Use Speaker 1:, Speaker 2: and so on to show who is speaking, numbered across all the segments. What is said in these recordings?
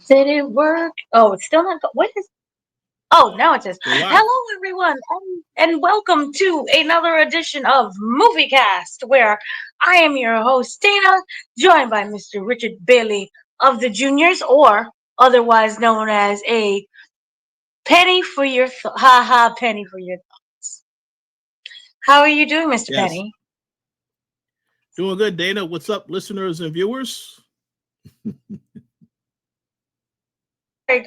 Speaker 1: Did it work? Oh, it's still not. What is? Oh, now it says,
Speaker 2: We're live.
Speaker 1: "Hello, everyone, and welcome to another edition of MovieCast, where I am your host Dana, joined by Mr. Richard Bailey of the Juniors, or otherwise known as a penny for your ha ha penny for your thoughts. How are you doing, Mr.
Speaker 2: Yes.
Speaker 1: Penny?
Speaker 2: Doing good, Dana. What's up, listeners and viewers?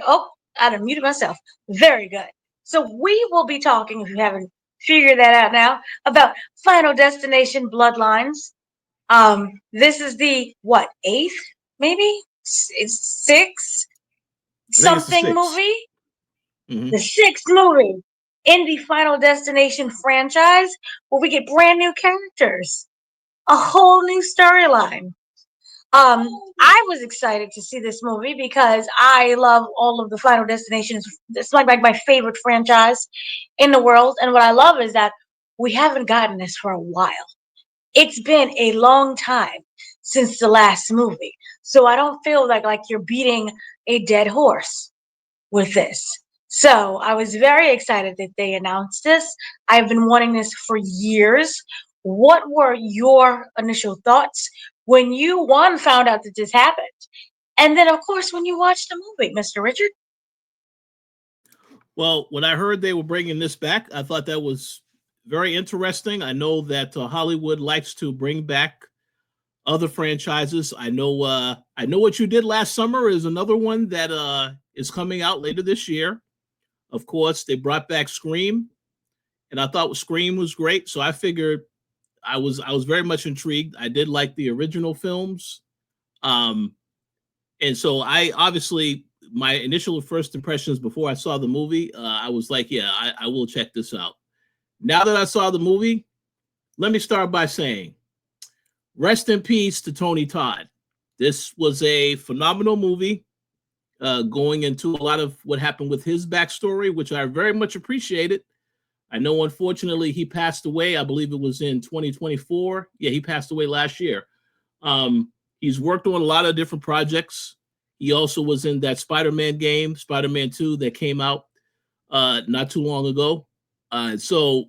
Speaker 1: Oh, I done muted myself. Very good. So we will be talking, if you haven't figured that out now, about Final Destination Bloodlines. This is the what, eighth, maybe? It's sixth
Speaker 2: I think it's the
Speaker 1: something
Speaker 2: six.
Speaker 1: movie?
Speaker 2: Hmm.
Speaker 1: The sixth movie in the Final Destination franchise where we get brand new characters, a whole new storyline. I was excited to see this movie because I love all of the Final Destinations. It's like my favorite franchise in the world. And what I love is that we haven't gotten this for a while. It's been a long time since the last movie. So I don't feel like you're beating a dead horse with this. So I was very excited that they announced this. I've been wanting this for years. What were your initial thoughts when you one found out that this happened? And then of course when you watched the movie, Mr. Richard?
Speaker 2: Well, when I heard they were bringing this back, I thought that was very interesting. I know that Hollywood likes to bring back other franchises. I know what you did last summer is another one that is coming out later this year. Of course, they brought back Scream, and I thought Scream was great. So I figured I was very much intrigued. I did like the original films. Um, and so I obviously my initial first impressions before I saw the movie, I was like, yeah, I will check this out. Now that I saw the movie, let me start by saying, rest in peace to Tony Todd. This was a phenomenal movie, going into a lot of what happened with his backstory, which I very much appreciated. I know, unfortunately, he passed away. I believe it was in 2024. Yeah, he passed away last year. He's worked on a lot of different projects. He also was in that Spider-Man game, Spider-Man 2, that came out not too long ago. So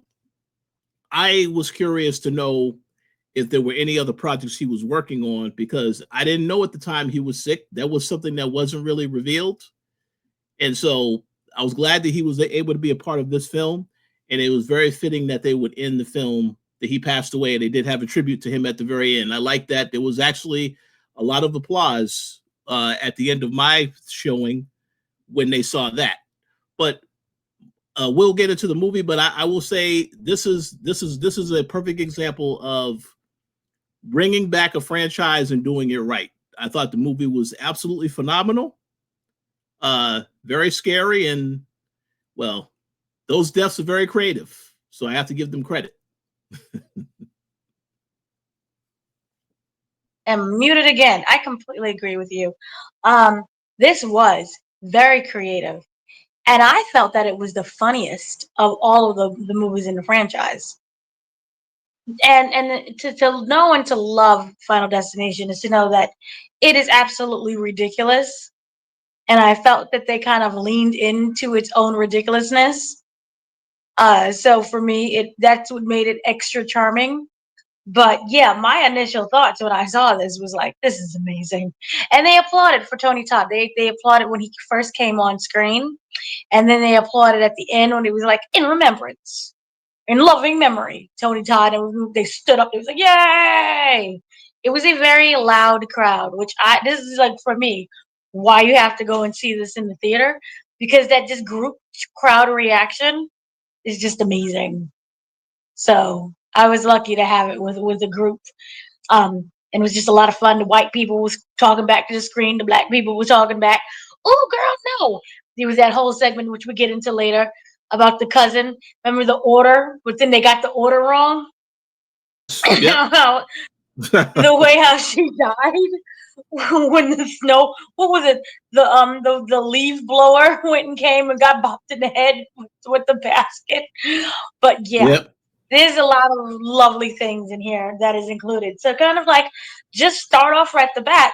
Speaker 2: I was curious to know if there were any other projects he was working on because I didn't know at the time he was sick. That was something that wasn't really revealed. And so I was glad that he was able to be a part of this film. And it was very fitting that they would end the film that he passed away. And they did have a tribute to him at the very end. I like that. There was actually a lot of applause at the end of my showing when they saw that. But we'll get into the movie. But I will say this is a perfect example of bringing back a franchise and doing it right. I thought the movie was absolutely phenomenal, very scary, and well, those deaths are very creative. So I have to give them credit.
Speaker 1: And muted again. I completely agree with you. Um, this was very creative. And I felt that it was the funniest of all of the movies in the franchise. And to know and to love Final Destination is to know that it is absolutely ridiculous. And I felt that they kind of leaned into its own ridiculousness. So for me, it that's what made it extra charming. But yeah, my initial thoughts when I saw this was like, this is amazing. And they applauded for Tony Todd. They applauded when he first came on screen, and then they applauded at the end when it was like in remembrance, in loving memory, Tony Todd, and they stood up. It was like, yay! It was a very loud crowd, which this is like for me, why you have to go and see this in the theater because that just group crowd reaction is just amazing. So I was lucky to have it with a group. And it was just a lot of fun. The white people was talking back to the screen. The black people were talking back. Oh, girl, no. There was that whole segment, which we get into later, about the cousin. Remember the order? But then they got the order wrong.
Speaker 2: Yep.
Speaker 1: The way how she died when the snow, what was it? The leaf blower went and came and got bopped in the head with the basket. But yeah,
Speaker 2: Yep.
Speaker 1: there's a lot of lovely things in here that is included. So kind of like just start off right at the bat.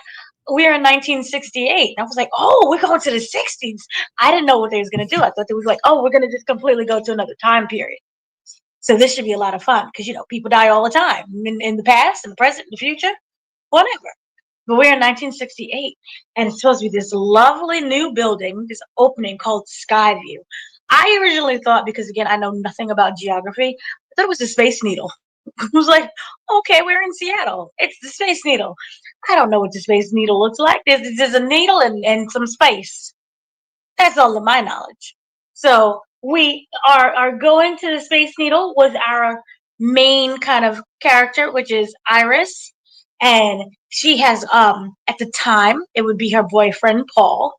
Speaker 1: we're in 1968. And I was like, oh, we're going to the 60s. I didn't know what they was going to do. I thought they was like, oh, we're going to just completely go to another time period. So this should be a lot of fun because, people die all the time in the past, in the present, in the future, whatever. But we're in 1968, and it's supposed to be this lovely new building, this opening called Skyview. I originally thought, because again, I know nothing about geography, I thought it was the Space Needle. I was like, okay, we're in Seattle. It's the Space Needle. I don't know what the Space Needle looks like. There's a needle and some space. That's all of my knowledge. So we are going to the Space Needle with our main kind of character, which is Iris. And she has at the time it would be her boyfriend Paul.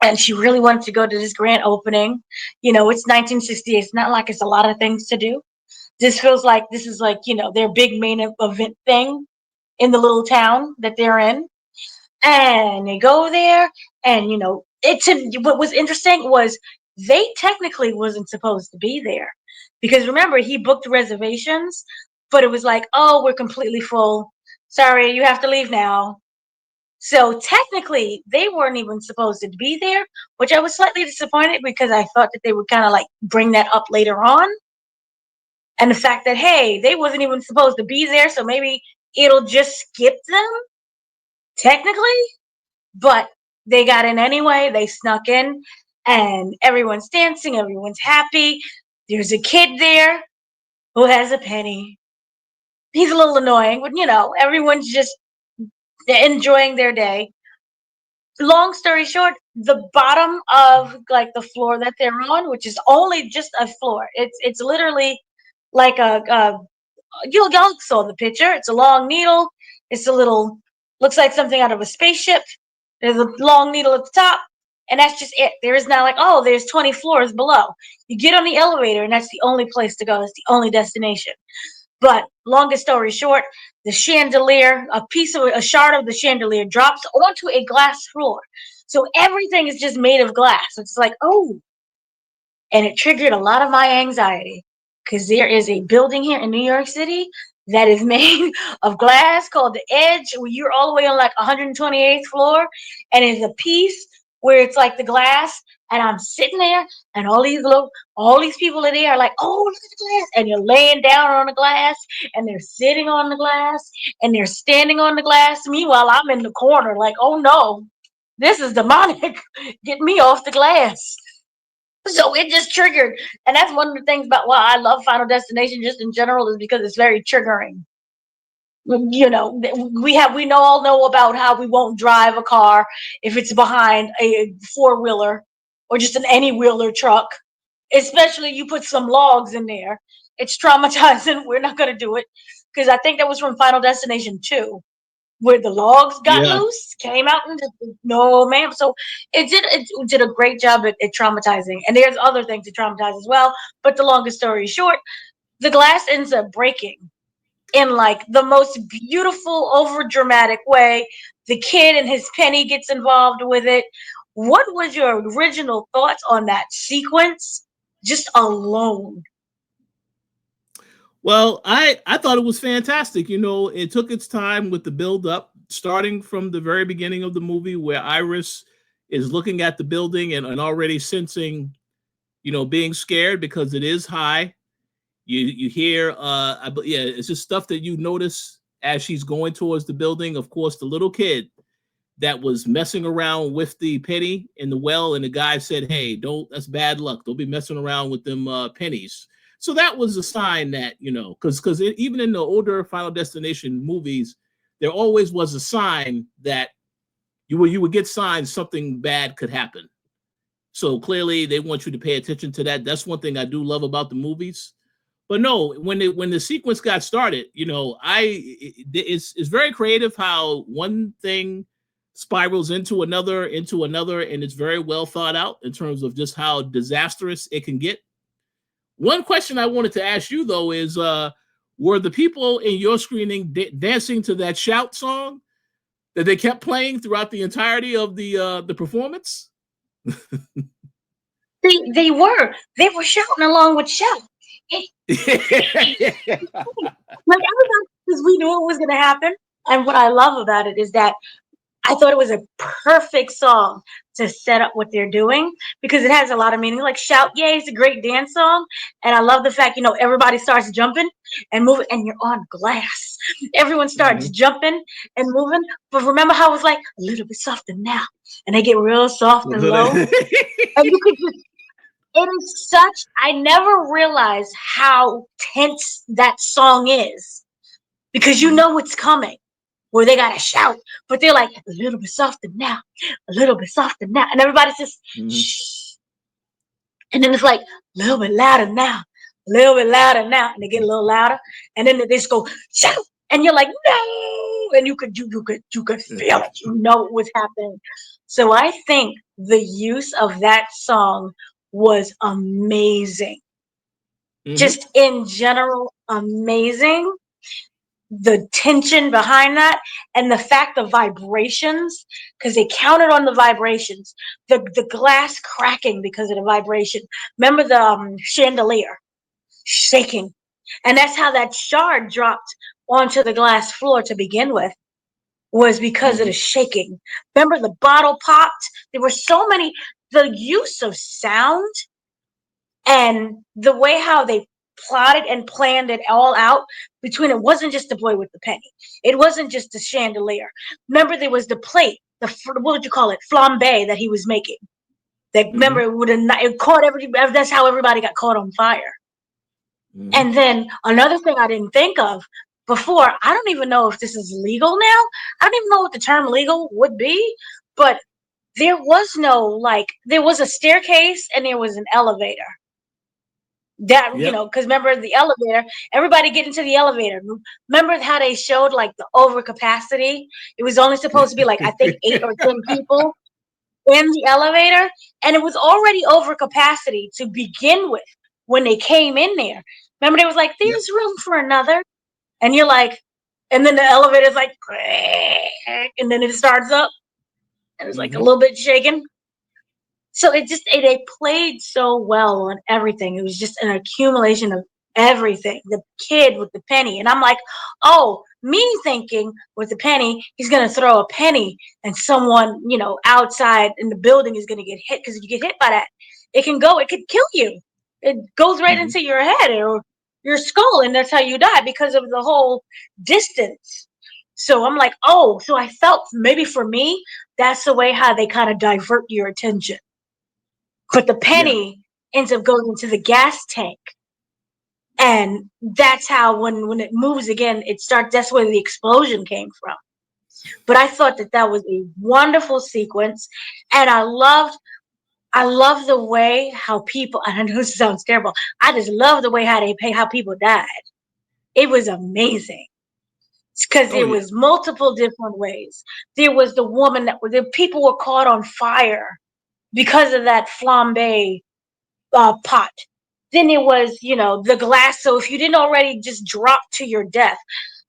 Speaker 1: And she really wanted to go to this grand opening. It's 1968. It's not like it's a lot of things to do. This feels like this is like, their big main event thing in the little town that they're in. And they go there, and what was interesting was they technically wasn't supposed to be there, because remember, he booked reservations, but it was like, oh, we're completely full, sorry, you have to leave now. So technically they weren't even supposed to be there, which I was slightly disappointed, because I thought that they would kind of like bring that up later on, and the fact that, hey, they wasn't even supposed to be there, so maybe it'll just skip them technically. But they got in anyway. They snuck in, and everyone's dancing. Everyone's happy. There's a kid there who has a penny. He's a little annoying, but everyone's just enjoying their day. Long story short, the bottom of like the floor that they're on, which is only just a floor. It's literally like y'all saw the picture. It's a long needle. It's a little, looks like something out of a spaceship. There's a long needle at the top, and that's just it. There is not like, oh, there's 20 floors below. You get on the elevator, and that's the only place to go. That's the only destination. But longest story short, the chandelier, a shard of the chandelier drops onto a glass floor. So everything is just made of glass. It's like, oh, and it triggered a lot of my anxiety, because there is a building here in New York City that is made of glass called the Edge, where you're all the way on like 128th floor, and it's a piece where it's like the glass, and I'm sitting there, and all these people are there, like, oh, look at the glass, and you're laying down on the glass, and they're sitting on the glass, and they're standing on the glass. Meanwhile, I'm in the corner, like, oh no, this is demonic. Get me off the glass. So it just triggered. And that's one of the things about why I love Final Destination just in general, is because it's very triggering. We all know about how we won't drive a car if it's behind a four-wheeler or just an any-wheeler truck. Especially you put some logs in there. It's traumatizing. We're not going to do it, because I think that was from Final Destination 2, where the logs got
Speaker 2: Yeah.
Speaker 1: loose, came out, and just, no, ma'am. So it did a great job at traumatizing. And there's other things to traumatize as well. But the longest story short, the glass ends up breaking in like the most beautiful, over dramatic way. The kid and his penny gets involved with it. What was your original thoughts on that sequence, just alone?
Speaker 2: Well, I thought it was fantastic. It took its time with the build up, starting from the very beginning of the movie, where Iris is looking at the building and already sensing, being scared because it is high. You hear, yeah, it's just stuff that you notice as she's going towards the building. Of course, the little kid that was messing around with the penny in the well, and the guy said, "Hey, don't. That's bad luck. Don't be messing around with them pennies." So that was a sign that, because even in the older Final Destination movies, there always was a sign that you would get signs something bad could happen. So clearly, they want you to pay attention to that. That's one thing I do love about the movies. But no, when the sequence got started, it's very creative how one thing spirals into another, and it's very well thought out in terms of just how disastrous it can get. One question I wanted to ask you though is, were the people in your screening dancing to that shout song that they kept playing throughout the entirety of the performance?
Speaker 1: They were shouting along with shout. Like everybody, because we knew it was going to happen. And what I love about it is that I thought it was a perfect song to set up what they're doing because it has a lot of meaning. Like Shout Yay is a great dance song. And I love the fact, everybody starts jumping and moving and you're on glass. Everyone starts
Speaker 2: Mhm.
Speaker 1: jumping and moving. But remember how it was like a little bit softer now. And they get real soft and low. And you could just, it is such, I never realized how tense that song is because you
Speaker 2: Mhm.
Speaker 1: know it's coming where they gotta shout, but they're like a little bit softer now, a little bit softer now, and everybody's just
Speaker 2: Mhm.
Speaker 1: shh, and then it's like a little bit louder now, a little bit louder now, and they get a little louder, and then they just go shout, and you're like no, and you could feel it, what's happening. So I think the use of that song was amazing,
Speaker 2: Mhm.
Speaker 1: just in general, amazing the tension behind that and the fact of vibrations because they counted on the vibrations, the glass cracking because of the vibration. Remember the chandelier shaking, and that's how that shard dropped onto the glass floor to begin with, was because of the
Speaker 2: Mhm.
Speaker 1: shaking. Remember the bottle popped. There were so many, the use of sound and the way how they plotted and planned it all out between, it wasn't just the boy with the penny, it wasn't just the chandelier. Remember there was the plate, what would you call it, flambe that he was making, that, remember,
Speaker 2: Mhm.
Speaker 1: it would have, it caught everybody, that's how everybody got caught on fire.
Speaker 2: Mhm.
Speaker 1: And then another thing I didn't think of before, I don't even know if this is legal now, I don't even know what the term legal would be, but there was no, like, there was a staircase and there was an elevator. That,
Speaker 2: Yep.
Speaker 1: because remember the elevator, everybody get into the elevator. Remember how they showed like the overcapacity? It was only supposed to be like, I think 8 or 10 people in the elevator, and it was already overcapacity to begin with when they came in there. Remember, they was like,
Speaker 2: Yep.
Speaker 1: there's room for another, and you're like, and then the elevator's like, and then it starts up, and it's like a
Speaker 2: Mhm.
Speaker 1: little bit shaking. So they played so well on everything. It was just an accumulation of everything. The kid with the penny, and I'm like, oh, me thinking with the penny, he's gonna throw a penny, and someone outside in the building is gonna get hit because if you get hit by that, it could kill you. It goes right
Speaker 2: Mhm.
Speaker 1: into your head or your skull, and that's how you die because of the whole distance. So I'm like, oh, so I felt maybe for me, that's the way how they kind of divert your attention, but the
Speaker 2: Yeah.
Speaker 1: penny ends up going into the gas tank. And that's how when it moves again, it starts, that's where the explosion came from. But I thought that was a wonderful sequence. And I love the way how people, and I know this sounds terrible, I just love the way how they pay how people died. It was amazing. Because
Speaker 2: Oh
Speaker 1: there
Speaker 2: yeah.
Speaker 1: was multiple different ways. There was the woman the people were caught on fire because of that flambe pot. Then it was, the glass. So if you didn't already just drop to your death,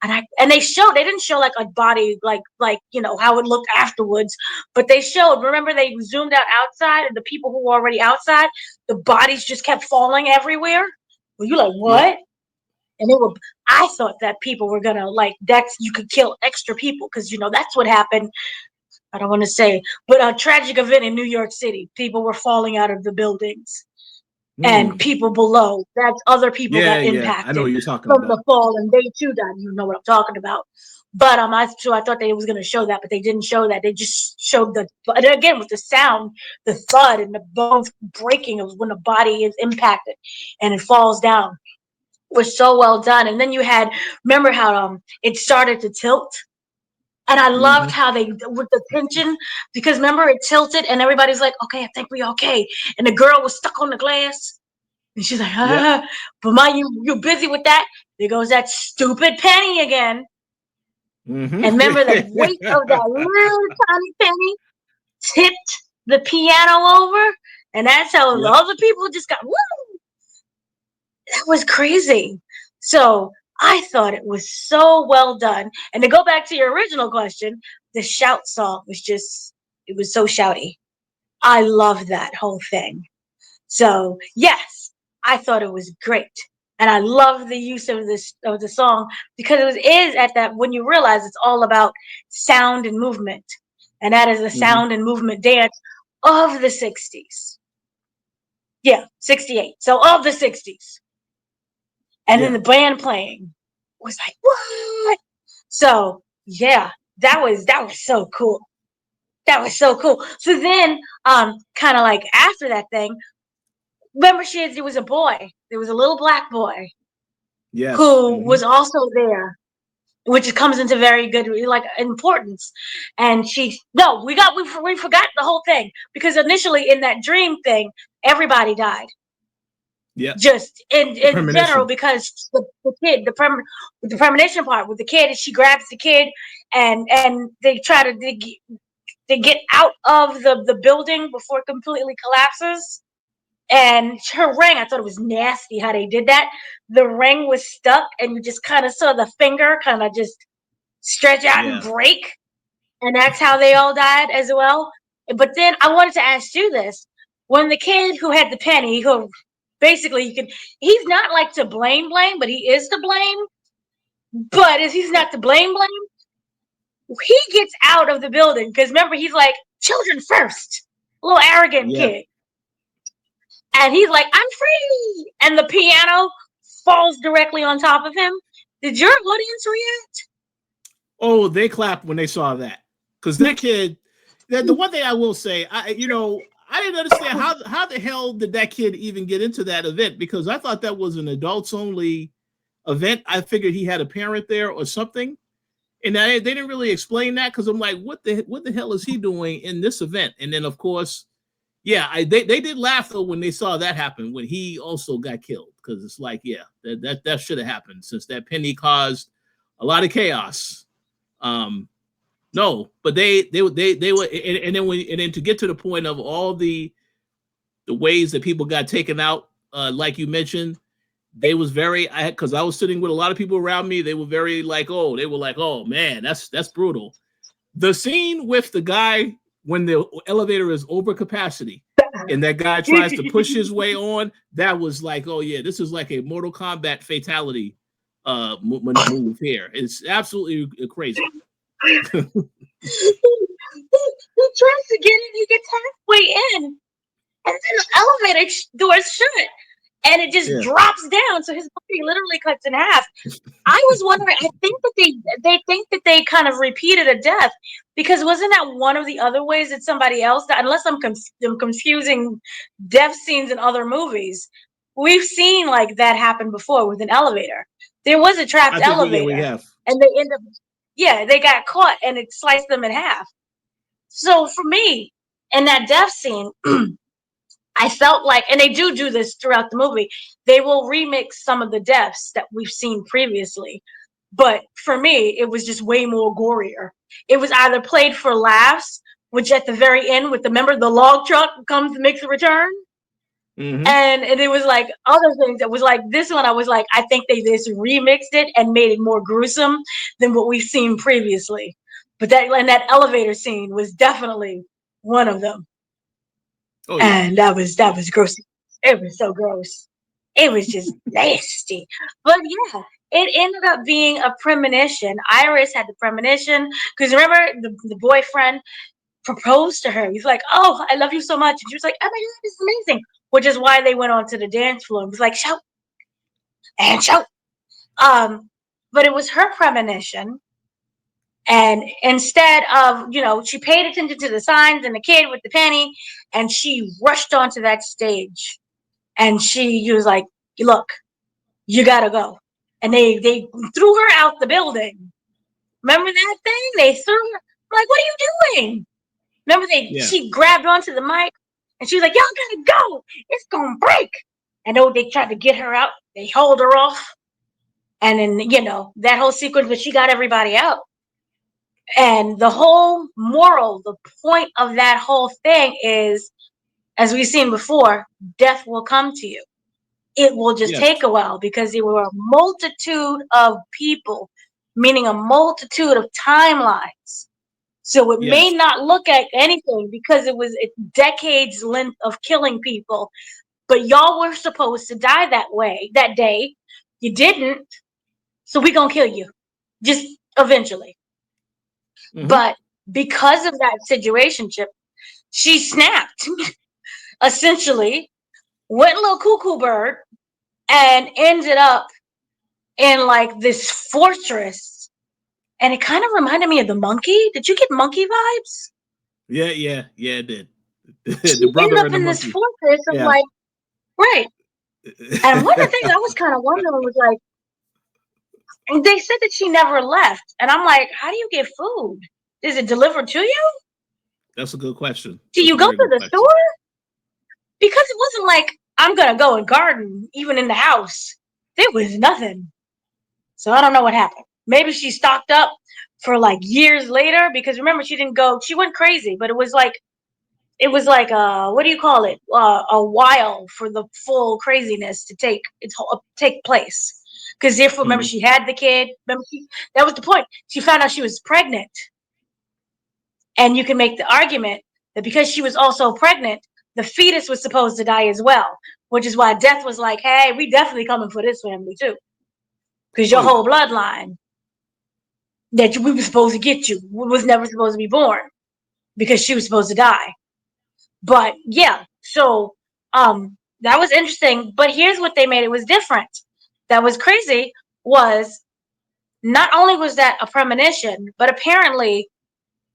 Speaker 1: and they didn't show like a body like how it looked afterwards, but they showed. Remember they zoomed out outside, and the people who were already outside, the bodies just kept falling everywhere. Well, you like
Speaker 2: Yep.
Speaker 1: what? And they were. I thought that people were gonna like that's you could kill extra people because that's what happened. I don't want to say, but a tragic event in New York City. People were falling out of the buildings and
Speaker 2: Mm.
Speaker 1: people below. That's other people
Speaker 2: Yeah,
Speaker 1: got
Speaker 2: yeah. I know
Speaker 1: impacted
Speaker 2: what you're talking
Speaker 1: from the
Speaker 2: about.
Speaker 1: fall, and they too died. You know what I'm talking about. But I thought they was gonna show that, but they didn't show that. They just showed and again with the sound, the thud, and the bones breaking of when the body is impacted and it falls down. Was so well done. And then you had, remember how it started to tilt. And I loved
Speaker 2: Mhm.
Speaker 1: how they, with the tension, because remember it tilted and everybody's like, okay, I think we okay. And the girl was stuck on the glass. And she's like,
Speaker 2: Yep.
Speaker 1: ah, but you busy with that? There goes that stupid penny again.
Speaker 2: Mhm.
Speaker 1: And remember the weight of that little tiny penny tipped the piano over. And that's how the
Speaker 2: Yep.
Speaker 1: other people just got, woo! That was crazy. So I thought it was so well done. And to go back to your original question, the shout song was just, it was so shouty. I love that whole thing. So yes, I thought it was great. And I love the use of this of the song because is at that when you realize it's all about sound and movement. and that is the sound and movement dance of the 60s. Yeah, 68. So of the 60s. And then the band playing was like, what? So yeah, that was so cool. That was so cool. So then, kind of like after that thing, remember there was a boy. There was a little black boy.
Speaker 2: Yes.
Speaker 1: Who was also there, which comes into very good like importance. And we forgot the whole thing because initially in that dream thing, everybody died.
Speaker 2: Yeah.
Speaker 1: Just in general, because the kid, the premonition part with the kid, she grabs the kid and they try to they get out of the building before it completely collapses. And her ring, I thought it was nasty how they did that. The ring was stuck, and you just kind of saw the finger kind of just stretch out and break. And that's how they all died as well. But then I wanted to ask you this. When the kid who had the penny, who basically he's not like to blame, but he is to blame. But if he's not to blame, he gets out of the building. Because remember, he's like, children first. A little arrogant kid. And he's like, I'm free. And the piano falls directly on top of him. Did your audience react?
Speaker 2: Oh, they clapped when they saw that. Because that kid, the one thing I will say, I didn't understand how the hell did that kid even get into that event? Because I thought that was an adults only event. I figured he had a parent there or something. And they didn't really explain that because I'm like, what the hell is he doing in this event? And then, of course, they did laugh though when they saw that happen when he also got killed, because it's like, that should have happened since that penny caused a lot of chaos. No, but they were, and then to get to the point of all the ways that people got taken out, like you mentioned, they was because I was sitting with a lot of people around me. They were very oh man, that's brutal. The scene with the guy when the elevator is over capacity and that guy tries to push his way on, that was like, oh yeah, this is like a Mortal Kombat fatality move here. It's absolutely crazy.
Speaker 1: He tries to get in, he gets halfway in, and then the elevator doors shut, and it just drops down, so his body literally cuts in half. I was wondering, I think that they think that they kind of repeated a death, because wasn't that one of the other ways that somebody else died? Unless I'm confusing death scenes in other movies. We've seen like that happen before with an elevator. There was a trapped elevator,
Speaker 2: we have.
Speaker 1: And they end up, they got caught and it sliced them in half. So for me, in that death scene, I felt like, and they do this throughout the movie, they will remix some of the deaths that we've seen previously. But for me, it was just way more gorier. It was either played for laughs, which at the very end, the log truck comes to make the return. Mm-hmm. And it was like other things that was like this one. I was like, I think they just remixed it and made it more gruesome than what we've seen previously. But that elevator scene was definitely one of them. Oh, yeah. And that was gross. It was so gross. It was just nasty. But yeah, it ended up being a premonition. Iris had the premonition because remember the boyfriend proposed to her. He's like, "Oh, I love you so much," and she was like, "Oh my God, this is amazing." Which is why they went on to the dance floor. It was like shout and shout. But it was her premonition. And instead of, she paid attention to the signs and the kid with the penny, and she rushed onto that stage. And she was like, look, you got to go. And they threw her out the building. Remember that thing? They threw her. I'm like, what are you doing? Remember she grabbed onto the mic, and she was like, y'all got to go. It's going to break. And they tried to get her out. They hauled her off. And then, that whole sequence where she got everybody out. And the whole moral, the point of that whole thing is, as we've seen before, death will come to you. It will just take a while because there were a multitude of people, meaning a multitude of timelines. So it may not look at anything because it was decades length of killing people, but y'all were supposed to die that way that day. You didn't, so we're gonna kill you, just eventually. Mm-hmm. But because of that situationship, she snapped, essentially, went a little cuckoo bird, and ended up in like this fortress. And it kind of reminded me of the monkey. Did you get monkey vibes?
Speaker 2: Yeah, it did.
Speaker 1: She
Speaker 2: The
Speaker 1: ended
Speaker 2: brother
Speaker 1: up
Speaker 2: and the
Speaker 1: in this
Speaker 2: monkey.
Speaker 1: fortress of
Speaker 2: Yeah.
Speaker 1: like, right. And one of the things I was kind of wondering was like, they said that she never left. And I'm like, how do you get food? Is it delivered to you?
Speaker 2: That's a good question.
Speaker 1: Do
Speaker 2: That's
Speaker 1: you
Speaker 2: a
Speaker 1: go
Speaker 2: very
Speaker 1: to
Speaker 2: good
Speaker 1: the
Speaker 2: question.
Speaker 1: store? Because it wasn't like, I'm going to go and garden, even in the house. There was nothing. So I don't know what happened. Maybe she stocked up for like years later, because remember, she went crazy, but it was like what do you call it? A while for the full craziness to take place. Because if remember,
Speaker 2: Mhm.
Speaker 1: she had the kid. Remember, that was the point. She found out she was pregnant, and you can make the argument that because she was also pregnant, the fetus was supposed to die as well, which is why Death was like, "Hey, we definitely coming for this family too, because
Speaker 2: Oh
Speaker 1: your
Speaker 2: yeah.
Speaker 1: whole bloodline that we were supposed to get you was never supposed to be born because she was supposed to die." But yeah, so that was interesting. But here's what they made it was different. That was crazy was not only was that a premonition, but apparently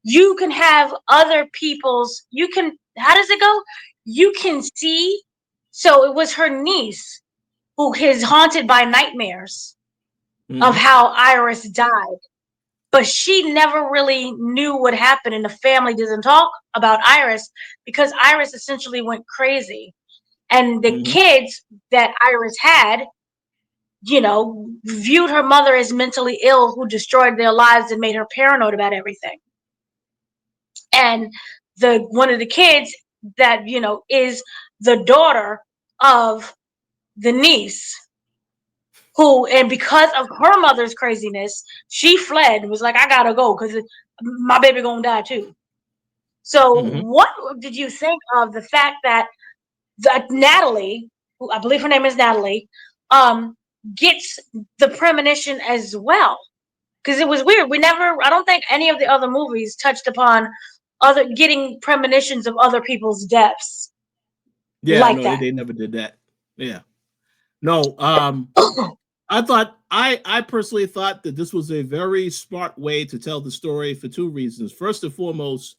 Speaker 1: you can have other people's you can how does it go? You can see. So it was her niece who is haunted by nightmares of
Speaker 2: Hmm.
Speaker 1: how Iris died. But she never really knew what happened, and the family doesn't talk about Iris because Iris essentially went crazy. And the
Speaker 2: Hmm.
Speaker 1: kids that Iris had, viewed her mother as mentally ill, who destroyed their lives and made her paranoid about everything. And the one of the kids that is the daughter of the niece, who, and because of her mother's craziness, she fled and was like, I gotta go because my baby gonna die too. So
Speaker 2: Hmm.
Speaker 1: what did you think of the fact that Natalie, who I believe her name is Natalie, um, gets the premonition as well? Because it was weird. I don't think any of the other movies touched upon other getting premonitions of other people's deaths
Speaker 2: Yeah,
Speaker 1: like
Speaker 2: no,
Speaker 1: that.
Speaker 2: they never did that. Yeah. No, I personally thought that this was a very smart way to tell the story for two reasons. First and foremost,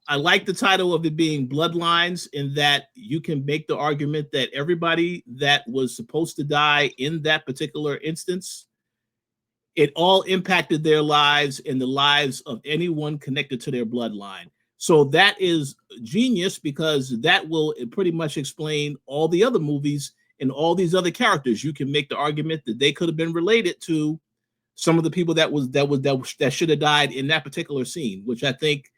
Speaker 2: I like the title of it being Bloodlines, in that you can make the argument that everybody that was supposed to die in that particular instance, it all impacted their lives and the lives of anyone connected to their bloodline. So that is genius, because that will pretty much explain all the other movies and all these other characters. You can make the argument that they could have been related to some of the people that should have died in that particular scene, which I think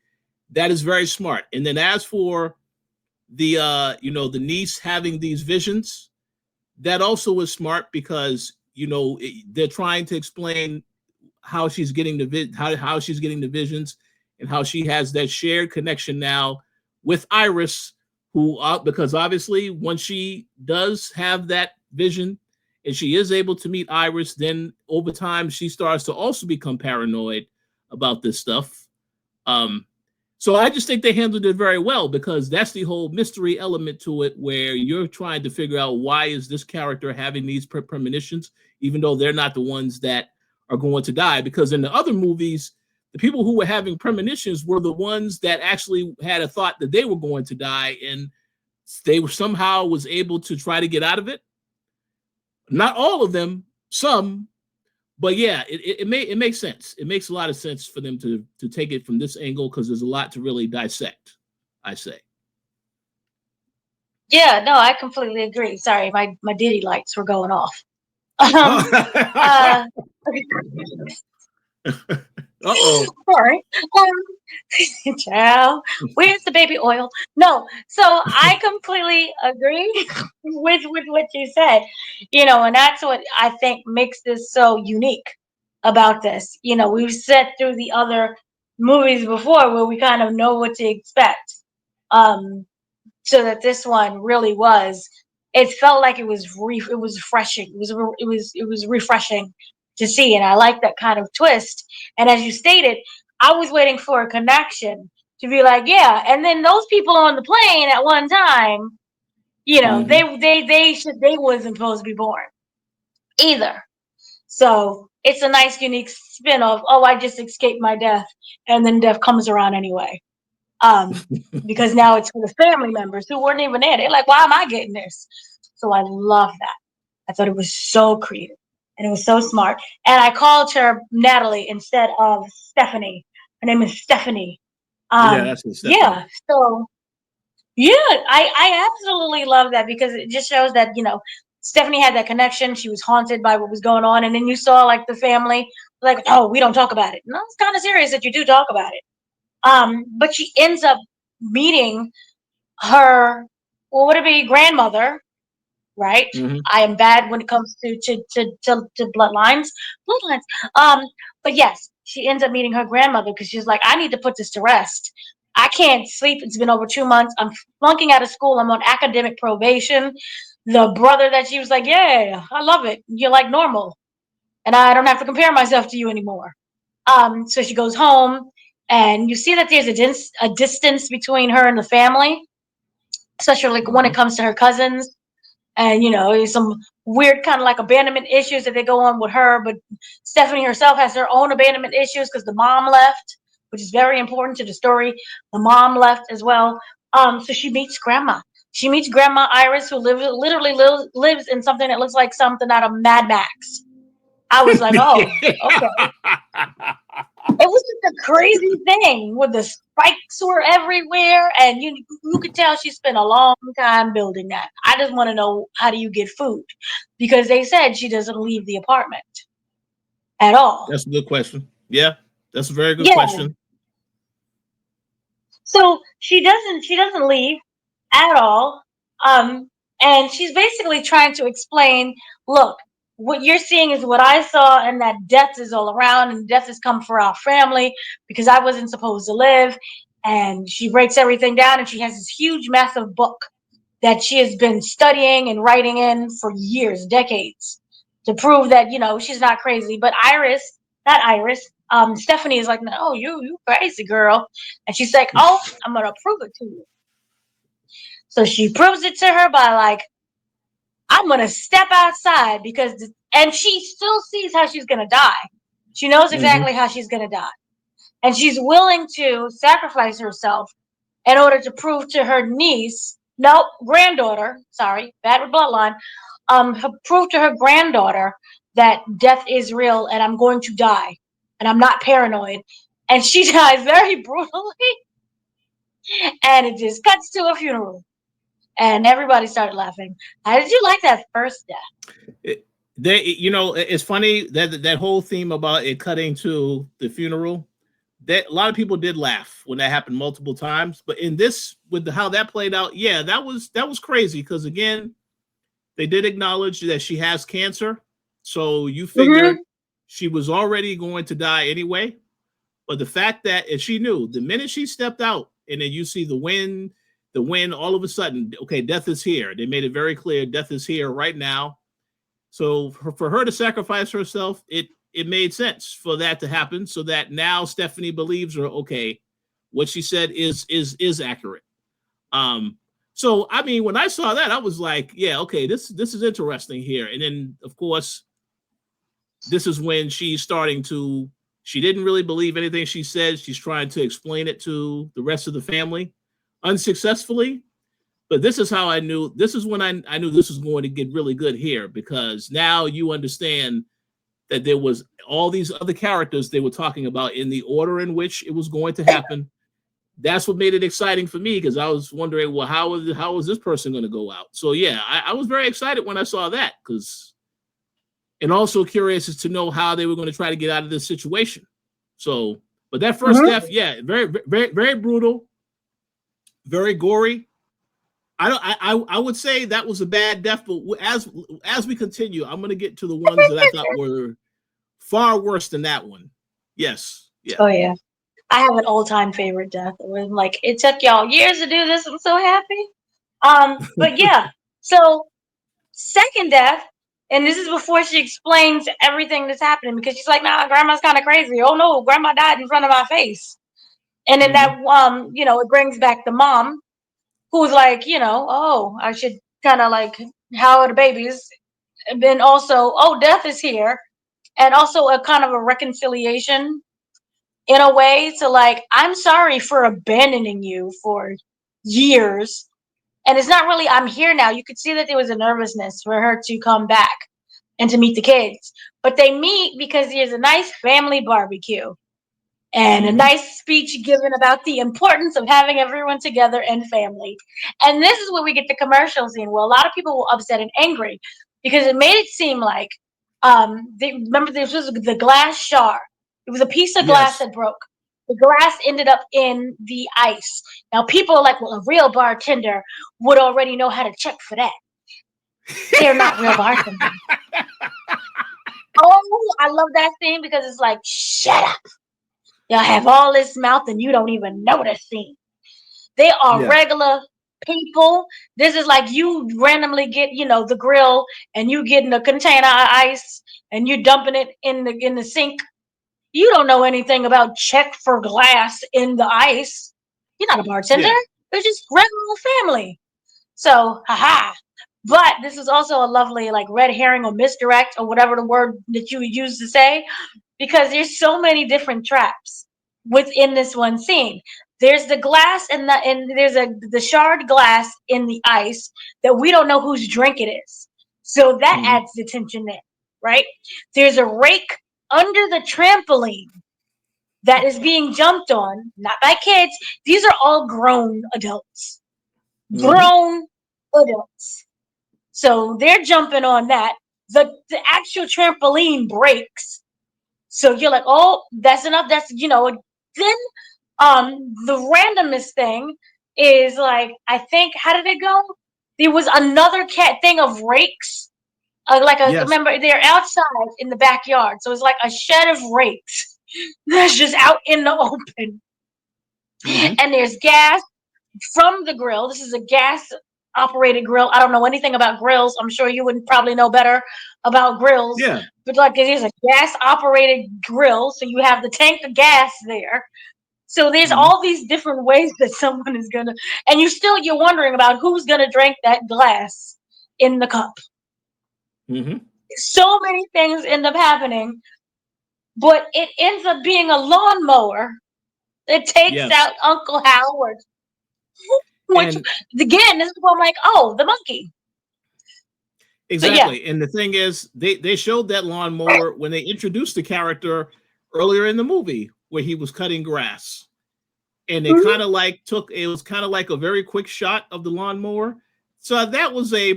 Speaker 2: that is very smart. And then as for the the niece having these visions, that also is smart, because they're trying to explain how she's getting how she's getting the visions, and how she has that shared connection now with Iris, who because obviously once she does have that vision and she is able to meet Iris, then over time she starts to also become paranoid about this stuff. um so I just think they handled it very well, because that's the whole mystery element to it, where you're trying to figure out why is this character having these premonitions, even though they're not the ones that are going to die. Because in the other movies, the people who were having premonitions were the ones that actually had a thought that they were going to die, and they were somehow was able to try to get out of it. Not all of them, some, but yeah, it makes sense. It makes a lot of sense for them to take it from this angle, because there's a lot to really dissect, I say.
Speaker 1: Yeah, no, I completely agree. Sorry, my Diddy lights were going off.
Speaker 2: Uh
Speaker 1: Uh,
Speaker 2: oh.
Speaker 1: sorry. Child, where's the baby oil? No, so I completely agree with what you said. And that's what I think makes this so unique about this. We've sat through the other movies before where we kind of know what to expect. Um, so that this one really was, it felt like it was refreshing. It was refreshing to see, and I like that kind of twist. And as you stated, I was waiting for a connection to be like, yeah. And then those people on the plane at one time, you know,
Speaker 2: Mm-hmm.
Speaker 1: they wasn't supposed to be born either. So it's a nice, unique spin of, oh, I just escaped my death, and then death comes around anyway. Um, because now it's for the family members who weren't even there. They're like, why am I getting this? So I love that. I thought it was so creative and it was so smart. And I called her Natalie instead of Stephanie. Her name is Stephanie.
Speaker 2: Yeah, that's what Stephanie.
Speaker 1: Yeah. So yeah, I absolutely love that because it just shows that, you know, Stephanie had that connection. She was haunted by what was going on. And then you saw like the family, like, oh, we don't talk about it. No, it's kind of serious that you do talk about it. But she ends up meeting her, what would it be, grandmother, right?
Speaker 2: Mm-hmm.
Speaker 1: I am bad when it comes to bloodlines. Bloodlines. Um, but yes, she ends up meeting her grandmother because she's like, I need to put this to rest. I can't sleep. It's been over 2 months. I'm flunking out of school. I'm on academic probation. The brother that she was like, yeah, I love it. You're like normal, and I don't have to compare myself to you anymore. So she goes home, and you see that there's a distance between her and the family, especially like when
Speaker 2: Mm-hmm.
Speaker 1: it comes to her cousins, and you know, some weird kind of like abandonment issues that they go on with her. But Stephanie herself has her own abandonment issues because the mom left, which is very important to the story. The mom left as well. So she meets grandma. She meets Grandma Iris, who literally lives in something that looks like something out of Mad Max. I was like, oh, okay. It was just a crazy thing with the spikes were everywhere, and you could tell she spent a long time building that. I just want to know, how do you get food? Because they said she doesn't leave the apartment at all.
Speaker 2: That's a good question. Yeah, that's a very good
Speaker 1: Yeah.
Speaker 2: question.
Speaker 1: So she doesn't leave at all. Um, and she's basically trying to explain, look, what you're seeing is what I saw, and that death is all around, and death has come for our family because I wasn't supposed to live. And she breaks everything down, and she has this huge, massive book that she has been studying and writing in for years, decades, to prove that, you know, she's not crazy. But Iris, not Iris, Stephanie is like, no, you crazy girl. And she's like, oh, I'm gonna prove it to you. So she proves it to her by like, I'm gonna step outside because, and she still sees how she's gonna die. She knows
Speaker 2: Mm-hmm.
Speaker 1: exactly how she's gonna die, and she's willing to sacrifice herself in order to prove to her niece, no, granddaughter, sorry, bad with bloodline, prove to her granddaughter that death is real and I'm going to die, and I'm not paranoid. And she dies very brutally, and it just cuts to a funeral, and everybody started laughing. How did you like that first death?
Speaker 2: You know, it's funny that that whole theme about it cutting to the funeral. That a lot of people did laugh when that happened multiple times, but in this, with how that played out, yeah, that was crazy because again, they did acknowledge that she has cancer, so you figured
Speaker 1: Mm-hmm.
Speaker 2: she was already going to die anyway. But the fact that if she knew the minute she stepped out, and then you see the wind, all of a sudden, okay, death is here. They made it very clear, death is here right now. So for her to sacrifice herself, it made sense for that to happen. So that now Stephanie believes her. Okay, what she said is accurate. Um, so I mean, when I saw that, I was like, yeah, okay, this is interesting here. And then of course, this is when she's starting to. She didn't really believe anything she said. She's trying to explain it to the rest of the family, unsuccessfully. But this is how I knew. This is when I knew this was going to get really good here because now you understand that there was all these other characters they were talking about in the order in which it was going to happen. That's what made it exciting for me because I was wondering, well, how is this person going to go out? So yeah, I was very excited when I saw that because, and also curious as to know how they were going to try to get out of this situation. So, but that first
Speaker 1: Mm-hmm.
Speaker 2: death, yeah, very brutal, very gory. I would say that was a bad death, but as we continue, I'm going to get to the ones that I thought were far worse than that one. Yes, yeah.
Speaker 1: Oh yeah. I have an all-time favorite death. It was like, it took y'all years to do this. I'm so happy. But yeah. So second death. And this is before she explains everything that's happening, because she's like, nah, grandma's kind of crazy. Oh no, grandma died in front of my face. And then that, it brings back the mom, who's like, oh, I should kind of like, how are the babies? And then also, oh, death is here. And also a kind of a reconciliation in a way to like, I'm sorry for abandoning you for years. And it's not really, I'm here now. You could see that there was a nervousness for her to come back and to meet the kids. But they meet because there's a nice family barbecue and a nice speech given about the importance of having everyone together and family. And this is where we get the commercial scene where a lot of people were upset and angry because it made it seem like, remember this was the glass shard. It was a piece of glass that broke. The glass ended up in the ice. Now people are like, well, a real bartender would already know how to check for that. They're not real bartenders. Oh, I love that scene because it's like, shut up. Y'all have all this mouth and you don't even know the scene. They are regular people. This is like you randomly get, the grill and you getting a container of ice and you dumping it in the sink. You don't know anything about check for glass in the ice. You're not a bartender. They're just regular family. So, haha. But this is also a lovely like red herring or misdirect or whatever the word that you would use to say, because there's so many different traps within this one scene. There's the glass and there's the shard glass in the ice that we don't know whose drink it is. So that adds the tension there, right? There's a rake under the trampoline that is being jumped on, not by kids. These are all grown adults. Grown adults. So they're jumping on that. The actual trampoline breaks. So you're like, oh, that's enough. That's, then the randomness thing is like, I think, how did it go? There was another thing of rakes. Remember, they're outside in the backyard. So it's like a shed of rakes that's just out in the open. And there's gas from the grill. This is a gas operated grill. I don't know anything about grills. I'm sure you would probably know better about grills.
Speaker 2: Yeah.
Speaker 1: But like it is a gas operated grill. So you have the tank of gas there. So there's all these different ways that someone is gonna, and you're wondering about who's gonna drink that glass in the cup. So many things end up happening, but it ends up being a lawnmower that takes out Uncle Howard. Which again, this is where I'm like, oh, the monkey.
Speaker 2: Exactly. And the thing is, they showed that lawnmower when they introduced the character earlier in the movie where he was cutting grass. And they kind of like it was kind of like a very quick shot of the lawnmower. So that was a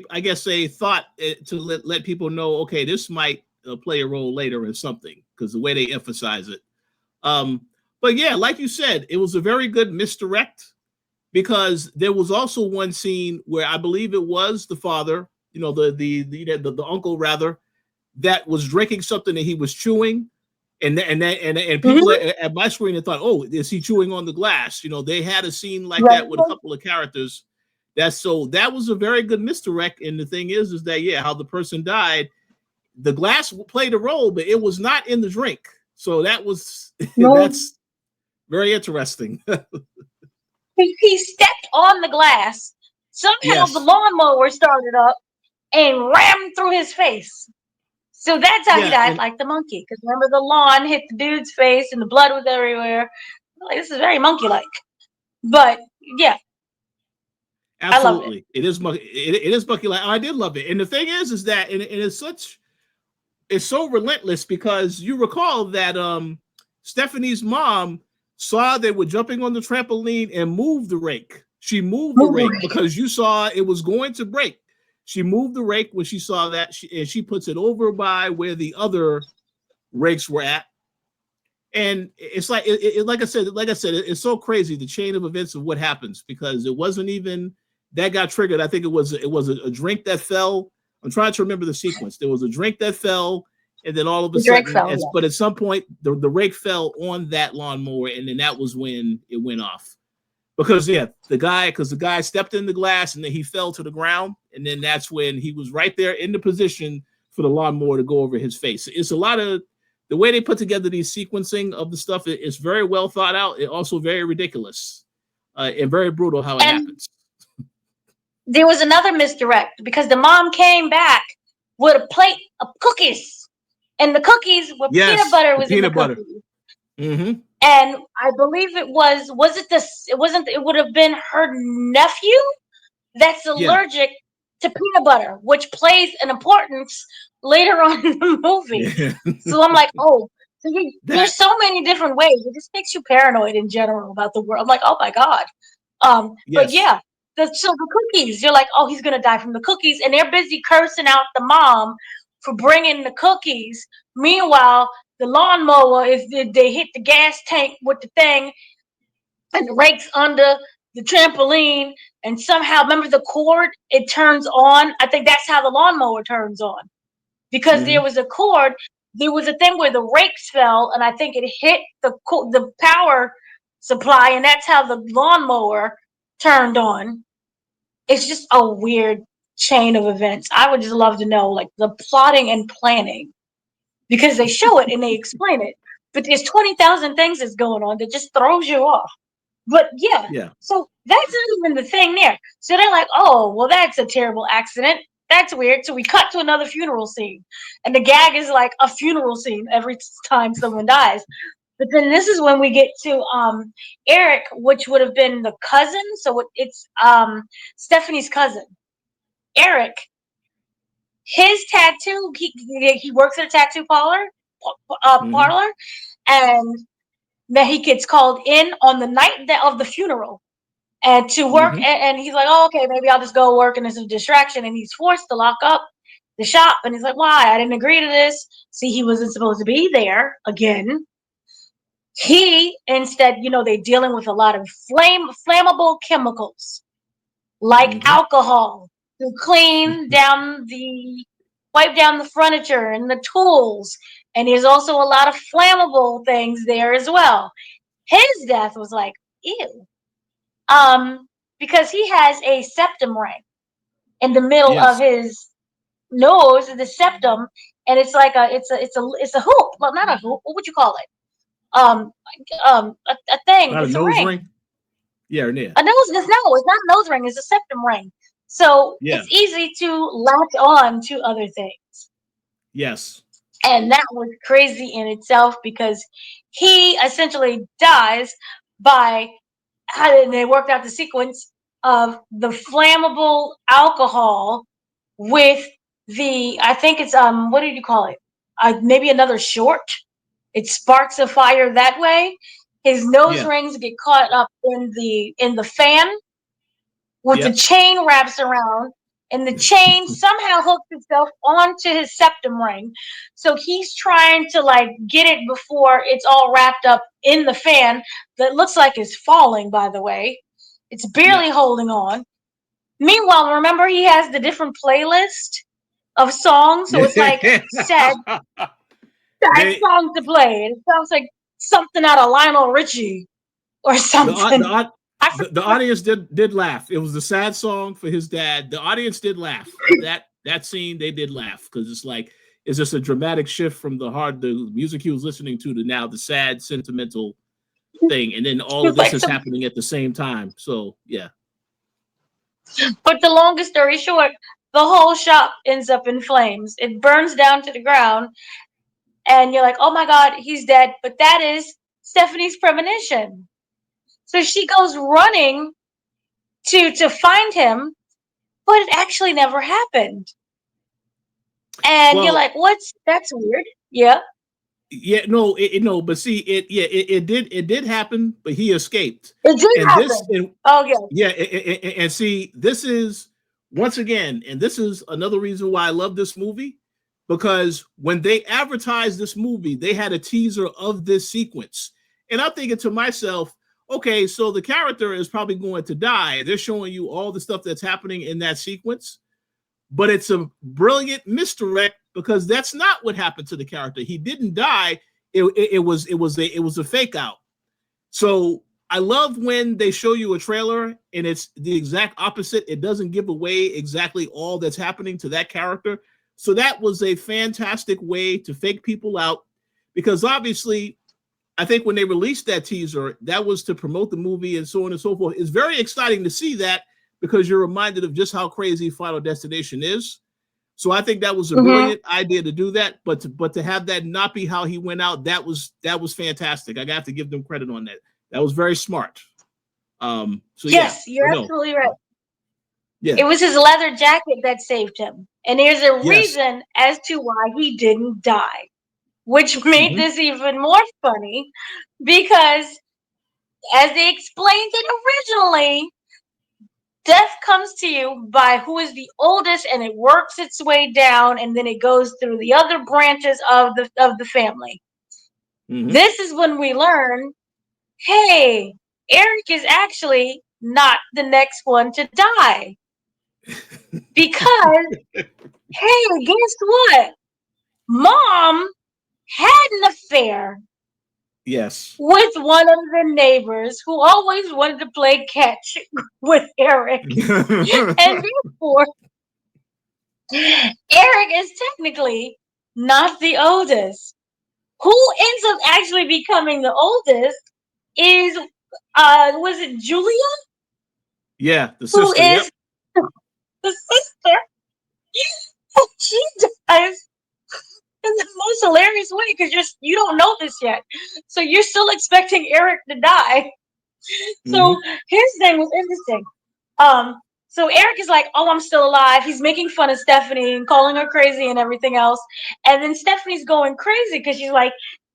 Speaker 2: thought to let people know, okay, this might play a role later in something because the way they emphasize it. But yeah, like you said, it was a very good misdirect. Because there was also one scene where I believe it was the father, the uncle rather, that was drinking something that he was chewing, and people at my screen had thought, oh, is he chewing on the glass? They had a scene like that with a couple of characters. That was a very good misdirect. And the thing is that how the person died, the glass played a role, but it was not in the drink. So that was that's very interesting.
Speaker 1: He stepped on the glass. Somehow the lawnmower started up and rammed through his face. So that's how he died, like the monkey. Because remember, the lawn hit the dude's face and the blood was everywhere. Like, this is very monkey-like. But yeah,
Speaker 2: absolutely, it is monkey-like. I did love it, and the thing is that it's so relentless because you recall that Stephanie's mom saw they were jumping on the trampoline and moved the rake. She moved the rake because you saw it was going to break. She moved the rake when she saw that, and she puts it over by where the other rakes were at. And it's like, like I said, it's so crazy, the chain of events of what happens, because it wasn't even that got triggered. I think it was a drink that fell. I'm trying to remember the sequence. There was a drink that fell. And then all of a sudden, but at some point, the rake fell on that lawnmower, and then that was when it went off. Because the guy stepped in the glass, and then he fell to the ground, and then that's when he was right there in the position for the lawnmower to go over his face. It's a lot of the way they put together these sequencing of the stuff. It's very well thought out. It also very ridiculous and very brutal how it happens.
Speaker 1: There was another misdirect because the mom came back with a plate of cookies, and the cookies were peanut butter was in the cookies.
Speaker 2: Mm-hmm.
Speaker 1: And I believe it would have been her nephew that's allergic to peanut butter, which plays an importance later on in the movie. Yeah. So I'm like, oh, so there's so many different ways. It just makes you paranoid in general about the world. I'm like, oh my God. But yeah, so the cookies, you're like, oh, he's going to die from the cookies. And they're busy cursing out the mom for bringing the cookies. Meanwhile, the lawnmower they hit the gas tank with the thing and the rakes under the trampoline, and somehow, remember the cord, it turns on. I think that's how the lawnmower turns on, because there was a cord. There was a thing where the rakes fell, and I think it hit the power supply, and that's how the lawnmower turned on. It's just a weird chain of events. I would just love to know, like, the plotting and planning, because they show it and they explain it, but there's 20,000 things that's going on that just throws you off. But yeah, so that's not even the thing there. So they're like, oh, well, that's a terrible accident. That's weird. So we cut to another funeral scene, and the gag is like a funeral scene every time someone dies. But then this is when we get to Eric, which would have been the cousin. So it's Stephanie's cousin, Eric. His tattoo. He works at a tattoo parlor, and that he gets called in on the night of the funeral and to work. And he's like, oh, okay, maybe I'll just go work, and it's a distraction. And he's forced to lock up the shop. And he's like, why? I didn't agree to this. See, he wasn't supposed to be there again. He instead, they're dealing with a lot of flammable chemicals like alcohol to wipe down the furniture and the tools. And there's also a lot of flammable things there as well. His death was like, ew. Because he has a septum ring in the middle of his nose, the septum, and it's like it's a hoop. Well, not a hoop. What would you call it? A thing.
Speaker 2: Not
Speaker 1: it's
Speaker 2: a nose ring. Yeah, or near.
Speaker 1: A nose. No, it's not a nose ring. It's a septum ring. So it's easy to latch on to other things.
Speaker 2: Yes.
Speaker 1: And that was crazy in itself, because he essentially dies by how they worked out the sequence of the flammable alcohol with I think it's what did you call it? Maybe another short. It sparks a fire that way. His nose rings get caught up in the fan, with the chain wraps around, and the chain somehow hooks itself onto his septum ring. So he's trying to get it before it's all wrapped up in the fan that looks like it's falling, by the way. It's barely holding on. Meanwhile, remember, he has the different playlist of songs. So it's like sad songs to play. It sounds like something out of Lionel Richie or something.
Speaker 2: The audience did laugh. It was the sad song for his dad. The audience did laugh. That scene, they did laugh, because it's just a dramatic shift from the music he was listening to now the sad, sentimental thing, and then all of this is happening at the same time. So yeah.
Speaker 1: But the longest story short, the whole shop ends up in flames. It burns down to the ground, and you're like, oh my God, he's dead. But that is Stephanie's premonition. So she goes running to find him, but it actually never happened. And you're like, that's weird. Yeah.
Speaker 2: Yeah, no, but see, it did happen, but he escaped.
Speaker 1: It did happen.
Speaker 2: And see, this is, once again, and this is another reason why I love this movie, because when they advertised this movie, they had a teaser of this sequence. And I'm thinking to myself, okay, so the character is probably going to die. They're showing you all the stuff that's happening in that sequence, but it's a brilliant misdirect, because that's not what happened to the character. He didn't die. It was a fake out. So I love when they show you a trailer and it's the exact opposite. It doesn't give away exactly all that's happening to that character. So that was a fantastic way to fake people out, because obviously, I think when they released that teaser, that was to promote the movie and so on and so forth. It's very exciting to see that, because you're reminded of just how crazy Final Destination is. So I think that was a brilliant idea to do that, but to have that not be how he went out, that was fantastic. I got to give them credit on that. That was very smart. So
Speaker 1: yes,
Speaker 2: yeah,
Speaker 1: you're absolutely right.
Speaker 2: Yeah,
Speaker 1: It was his leather jacket that saved him. And there's a
Speaker 2: yes,
Speaker 1: reason as to why he didn't die, which made this even more funny because, as they explained it originally, death comes to you by who is the oldest, and it works its way down, and then it goes through the other branches of the family. This is when we learn, hey, Eric is actually not the next one to die. Because, hey, guess what? Mom had an affair
Speaker 2: yes.
Speaker 1: with one of the neighbors who always wanted to play catch with Eric. And therefore, Eric is technically not the oldest. Who ends up actually becoming the oldest is, was it Julia?
Speaker 2: Yeah, the
Speaker 1: Who
Speaker 2: sister.
Speaker 1: is
Speaker 2: Yep.
Speaker 1: the sister. She dies in the most hilarious way because you don't know this yet, so you're still expecting Eric to die. So his thing was interesting. So Eric is like, "Oh, I'm still alive." He's making fun of Stephanie and calling her crazy and everything else. And then Stephanie's going crazy because she's like,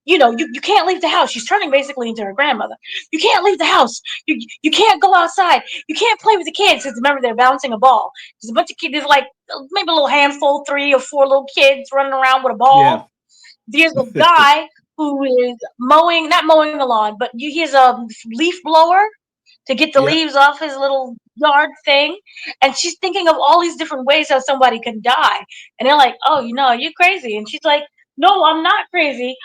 Speaker 1: you can't leave the house. She's turning basically into her grandmother. You can't leave the house. You can't go outside. You can't play with the kids. Because remember, they're bouncing a ball. There's a bunch of kids. There's like maybe a little handful, 3 or 4 little kids running around with a ball. There's a guy who is not mowing the lawn, but he's a leaf blower to get the leaves off his little yard thing. And she's thinking of all these different ways how somebody can die. And they're like, "Oh, you're crazy." And she's like, "No, I'm not crazy.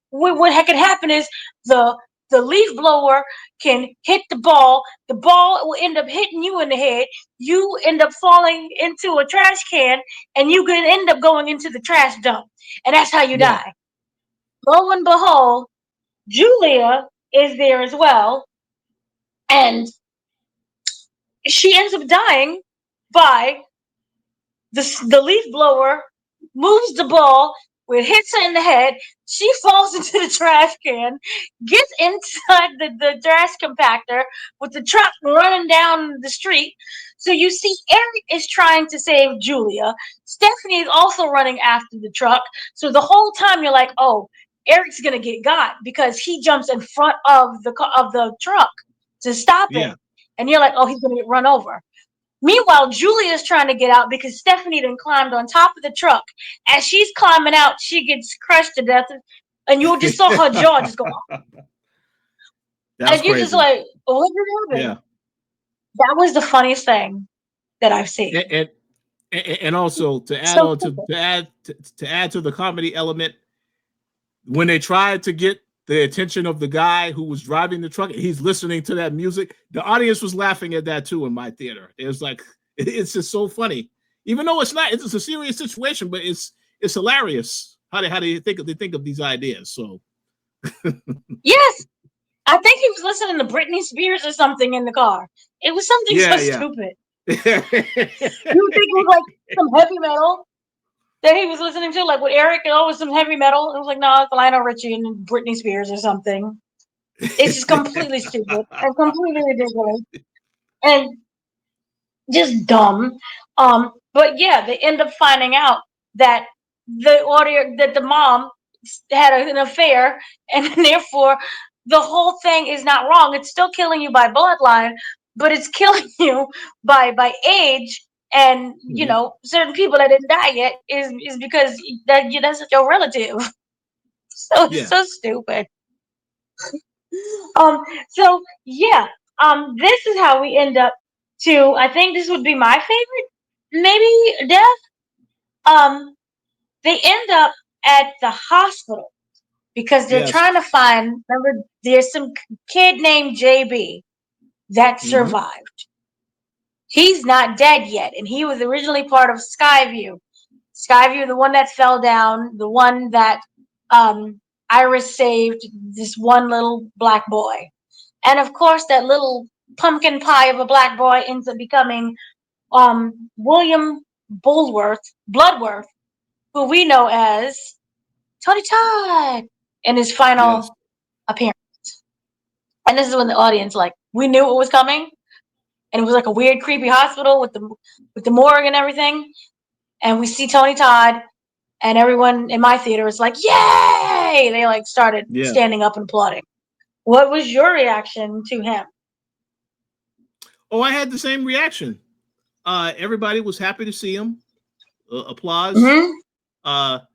Speaker 1: What can happen is the leaf blower can hit the ball. The ball will end up hitting you in the head. You end up falling into a trash can, and you can end up going into the trash dump. And that's how you die." Lo and behold, Julia is there as well. And she ends up dying by the leaf blower moves the ball, it hits her in the head. She falls into the trash can, gets inside the trash compactor with the truck running down the street. So you see, Eric is trying to save Julia. Stephanie is also running after the truck. So the whole time you're like, "Oh, Eric's gonna get got," because he jumps in front of the truck to stop it, and you're like, "Oh, he's gonna get run over." Meanwhile, Julia's trying to get out because Stephanie then climbed on top of the truck. As she's climbing out, she gets crushed to death, and you just saw her jaw just go off. And you're just like, "What did happen?" That was the funniest thing that I've seen.
Speaker 2: And also to add on to add to the comedy element, when they tried to get the attention of the guy who was driving the truck, he's listening to that music. The audience was laughing at that too in my theater. It was like, it's just so funny, even though it's not. It's a serious situation, but it's hilarious. How do you think of these ideas? So,
Speaker 1: yes, I think he was listening to Britney Spears or something in the car. It was something so stupid. You think it was like some heavy metal that he was listening to, like with Eric, and always some heavy metal. It was like, no, it's Lionel Richie and Britney Spears or something. It's just completely stupid and completely ridiculous and just dumb. But yeah, they end up finding out that the mom had an affair, and therefore the whole thing is not wrong. It's still killing you by bloodline, but it's killing you by age. And certain people that didn't die yet is because that's your relative. So it's so stupid. So yeah, this is how we end up to. I think this would be my favorite, maybe death. They end up at the hospital because they're trying to find. Remember, there's some kid named JB that survived. He's not dead yet, and he was originally part of Skyview. Skyview, the one that fell down, the one that Iris saved, this one little black boy. And of course, that little pumpkin pie of a black boy ends up becoming William Bloodworth, who we know as Tony Todd in his
Speaker 2: Yes.
Speaker 1: final appearance. And this is when the audience, like, we knew it was coming, and it was like a weird, creepy hospital with the morgue and everything. And we see Tony Todd, and everyone in my theater is like, "Yay!" They like started
Speaker 2: Yeah.
Speaker 1: standing up and applauding. What was your reaction to him?
Speaker 2: Oh, I had the same reaction. Everybody was happy to see him. Applause.
Speaker 1: Mm-hmm.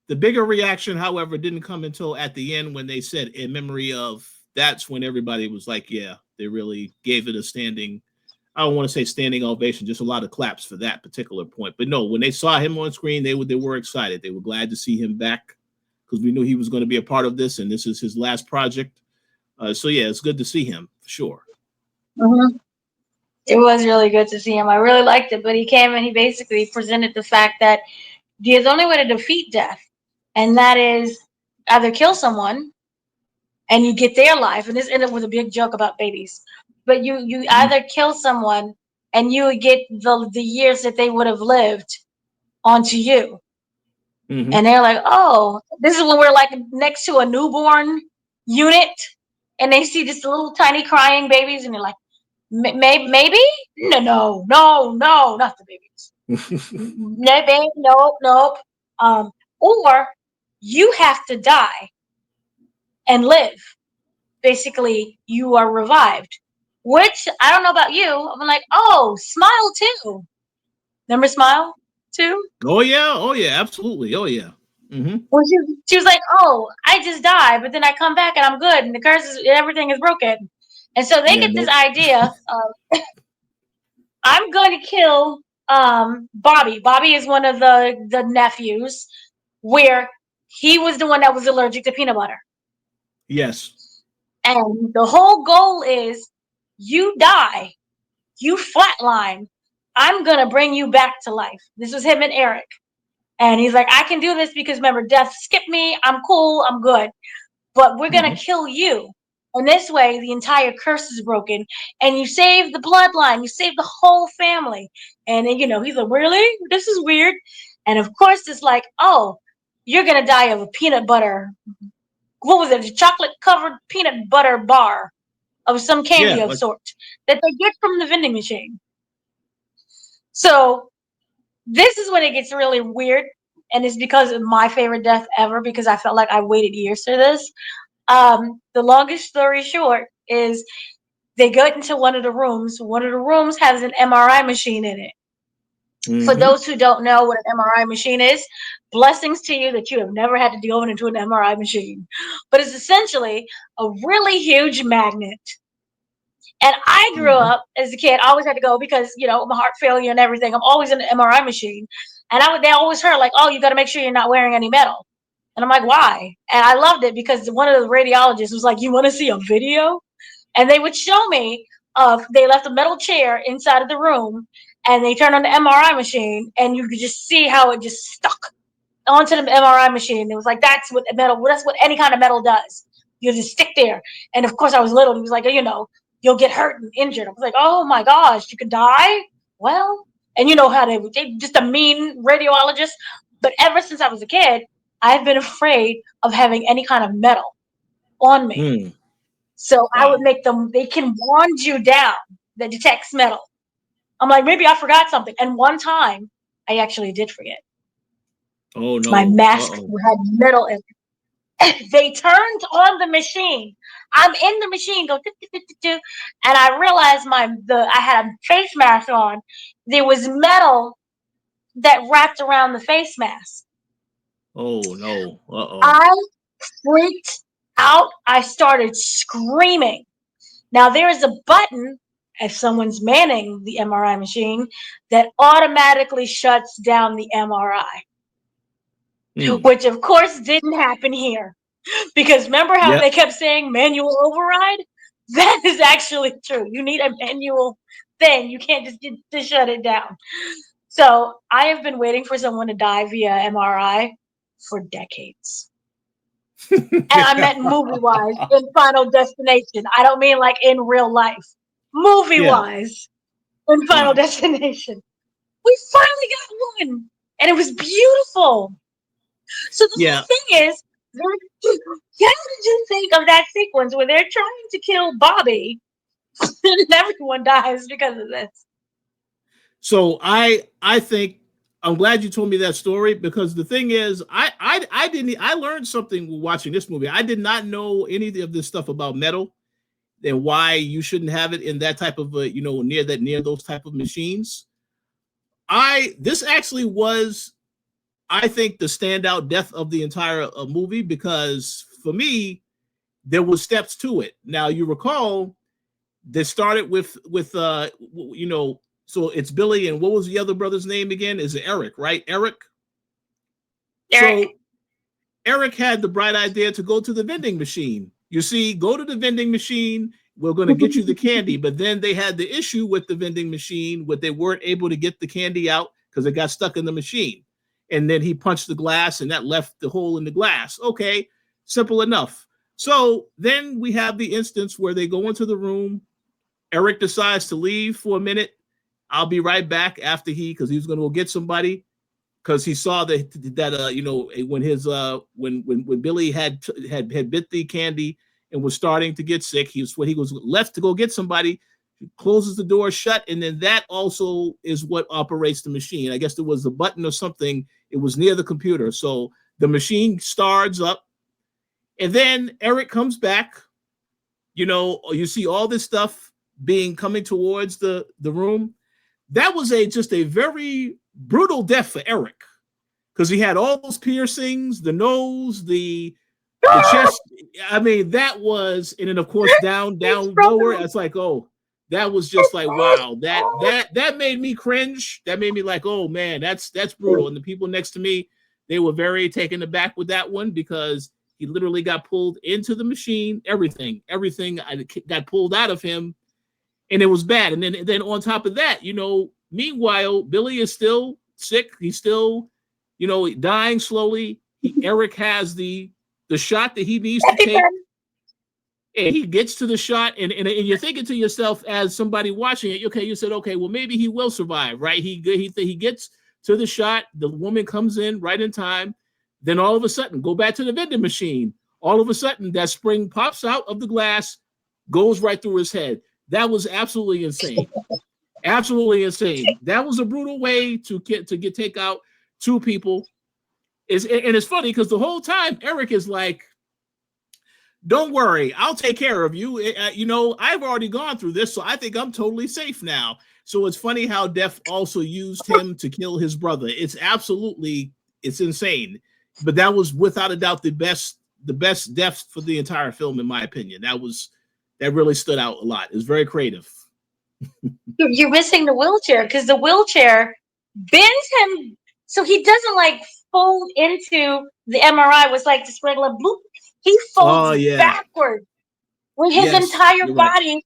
Speaker 2: The bigger reaction, however, didn't come until at the end when they said in memory of. That's when everybody was like, yeah, they really gave it a standing. I don't want to say standing ovation, just a lot of claps for that particular point. But no, when they saw him on screen, they were excited. They were glad to see him back because we knew he was going to be a part of this, and this is his last project. So yeah, it's good to see him for sure.
Speaker 1: Mm-hmm. It was really good to see him. I really liked it, but he came and he basically presented the fact that there's only way to defeat death, and that is either kill someone and you get their life, and this ended with a big joke about babies, but you either kill someone and you would get the years that they would have lived onto you. Mm-hmm. And they're like, oh, this is when we're like next to a newborn unit, and they see this little tiny crying babies, and they're like, maybe? No, not the babies. Nope. Or you have to die and live. Basically, you are revived. Which, I don't know about you, I'm like, oh, Smile too. Remember Smile too?
Speaker 2: Oh yeah, absolutely. Oh yeah. Mm-hmm.
Speaker 1: Well, she was like, oh, I just died, but then I come back and I'm good, and the curse is, everything is broken. And so they get this idea of, I'm going to kill Bobby. Bobby is one of the nephews, where he was the one that was allergic to peanut butter.
Speaker 2: Yes.
Speaker 1: And the whole goal is, you die, you flatline, I'm going to bring you back to life. This was him and Eric. And he's like, I can do this because, remember, death skipped me. I'm cool. I'm good. But we're going to kill you. And this way, the entire curse is broken. And you save the bloodline. You save the whole family. And then, he's like, really? This is weird. And of course, it's like, oh, you're going to die of a peanut butter. What was it? A chocolate-covered peanut butter bar of some candy of sort that they get from the vending machine. So this is when it gets really weird, and it's because of my favorite death ever, because I felt like I waited years for this. The longest story short is they go into one of the rooms. One of the rooms has an MRI machine in it. Mm-hmm. For those who don't know what an MRI machine is, blessings to you that you have never had to go into an MRI machine. But it's essentially a really huge magnet. And I grew up as a kid, I always had to go because, my heart failure and everything. I'm always in the MRI machine. And they always heard like, oh, you got to make sure you're not wearing any metal. And I'm like, why? And I loved it because one of the radiologists was like, you want to see a video? And they would show me they left a metal chair inside of the room, and they turned on the MRI machine, and you could just see how it just stuck onto the MRI machine. It was like, that's what any kind of metal does. You just stick there. And of course I was little. He was like, you'll get hurt and injured. I was like, oh my gosh, you could die? Well, and you know how they just a mean radiologist. But ever since I was a kid, I've been afraid of having any kind of metal on me. So I would make them, they can wand you down that detects metal. I'm like, maybe I forgot something. And one time I actually did forget.
Speaker 2: Oh no.
Speaker 1: My mask had metal in it. They turned on the machine. I'm in the machine, go and I realized I had a face mask on. There was metal that wrapped around the face mask.
Speaker 2: Oh no.
Speaker 1: I freaked out. I started screaming. Now there is a button, if someone's manning the MRI machine, that automatically shuts down the MRI. Which of course didn't happen here. Because remember how they kept saying manual override? That is actually true. You need a manual thing. You can't just shut it down. So I have been waiting for someone to die via MRI for decades. And I meant movie-wise in Final Destination. I don't mean like in real life. Movie-wise in Final
Speaker 2: Wow.
Speaker 1: Destination. We finally got one. And it was beautiful. So the
Speaker 2: Yeah.
Speaker 1: whole thing is, how did you think of that sequence where they're trying to kill Bobby and everyone dies because of this?
Speaker 2: So I think I'm glad you told me that story, because the thing is, I learned something watching this movie. I did not know any of this stuff about metal and why you shouldn't have it in that type of near those type of machines. This actually was, I think, the standout death of the entire movie, because for me there was steps to it. Now you recall they started with so it's Billy, and what was the other brother's name again? Is it Eric, right? Eric.
Speaker 1: Eric.
Speaker 2: So Eric had the bright idea to go to the vending machine. You see, go to the vending machine. We're going to get you the candy. But then they had the issue with the vending machine, where they weren't able to get the candy out because it got stuck in the machine. And then he punched the glass, and that left the hole in the glass. Okay, simple enough. So then we have the instance where they go into the room. Eric decides to leave for a minute. I'll be right back after because he was going to go get somebody, because he saw that when his when Billy had bit the candy and was starting to get sick, he was left to go get somebody. He closes the door shut, and then that also is what operates the machine. I guess there was a button or something. It was near the computer, so the machine starts up, and then Eric comes back. You see all this stuff coming towards the room. That was just a very brutal death for Eric, because he had all those piercings, the nose, the chest. I mean, that was, and then of course down lower. It's like, oh, that was just like, wow, that made me cringe. That made me like, oh man, that's brutal. And the people next to me, they were very taken aback with that one, because he literally got pulled into the machine. Everything got pulled out of him. And it was bad. And then on top of that, meanwhile, Billy is still sick. He's still, dying slowly. Eric has the shot that he needs to take. And he gets to the shot, and you're thinking to yourself, as somebody watching it, okay, you said, okay, well, maybe he will survive, right? He gets to the shot. The woman comes in right in time. Then all of a sudden, go back to the vending machine. All of a sudden, that spring pops out of the glass, goes right through his head. That was absolutely insane. Absolutely insane. That was a brutal way to take out two people. And it's funny because the whole time Eric is like, don't worry, I'll take care of you. I've already gone through this, so I think I'm totally safe now. So it's funny how Death also used him to kill his brother. It's insane. But that was without a doubt the best death for the entire film, in my opinion. That really stood out a lot. It was very creative.
Speaker 1: You're missing the wheelchair, because the wheelchair bends him so he doesn't fold into the MRI with this regular bloop. He folds backward when his entire body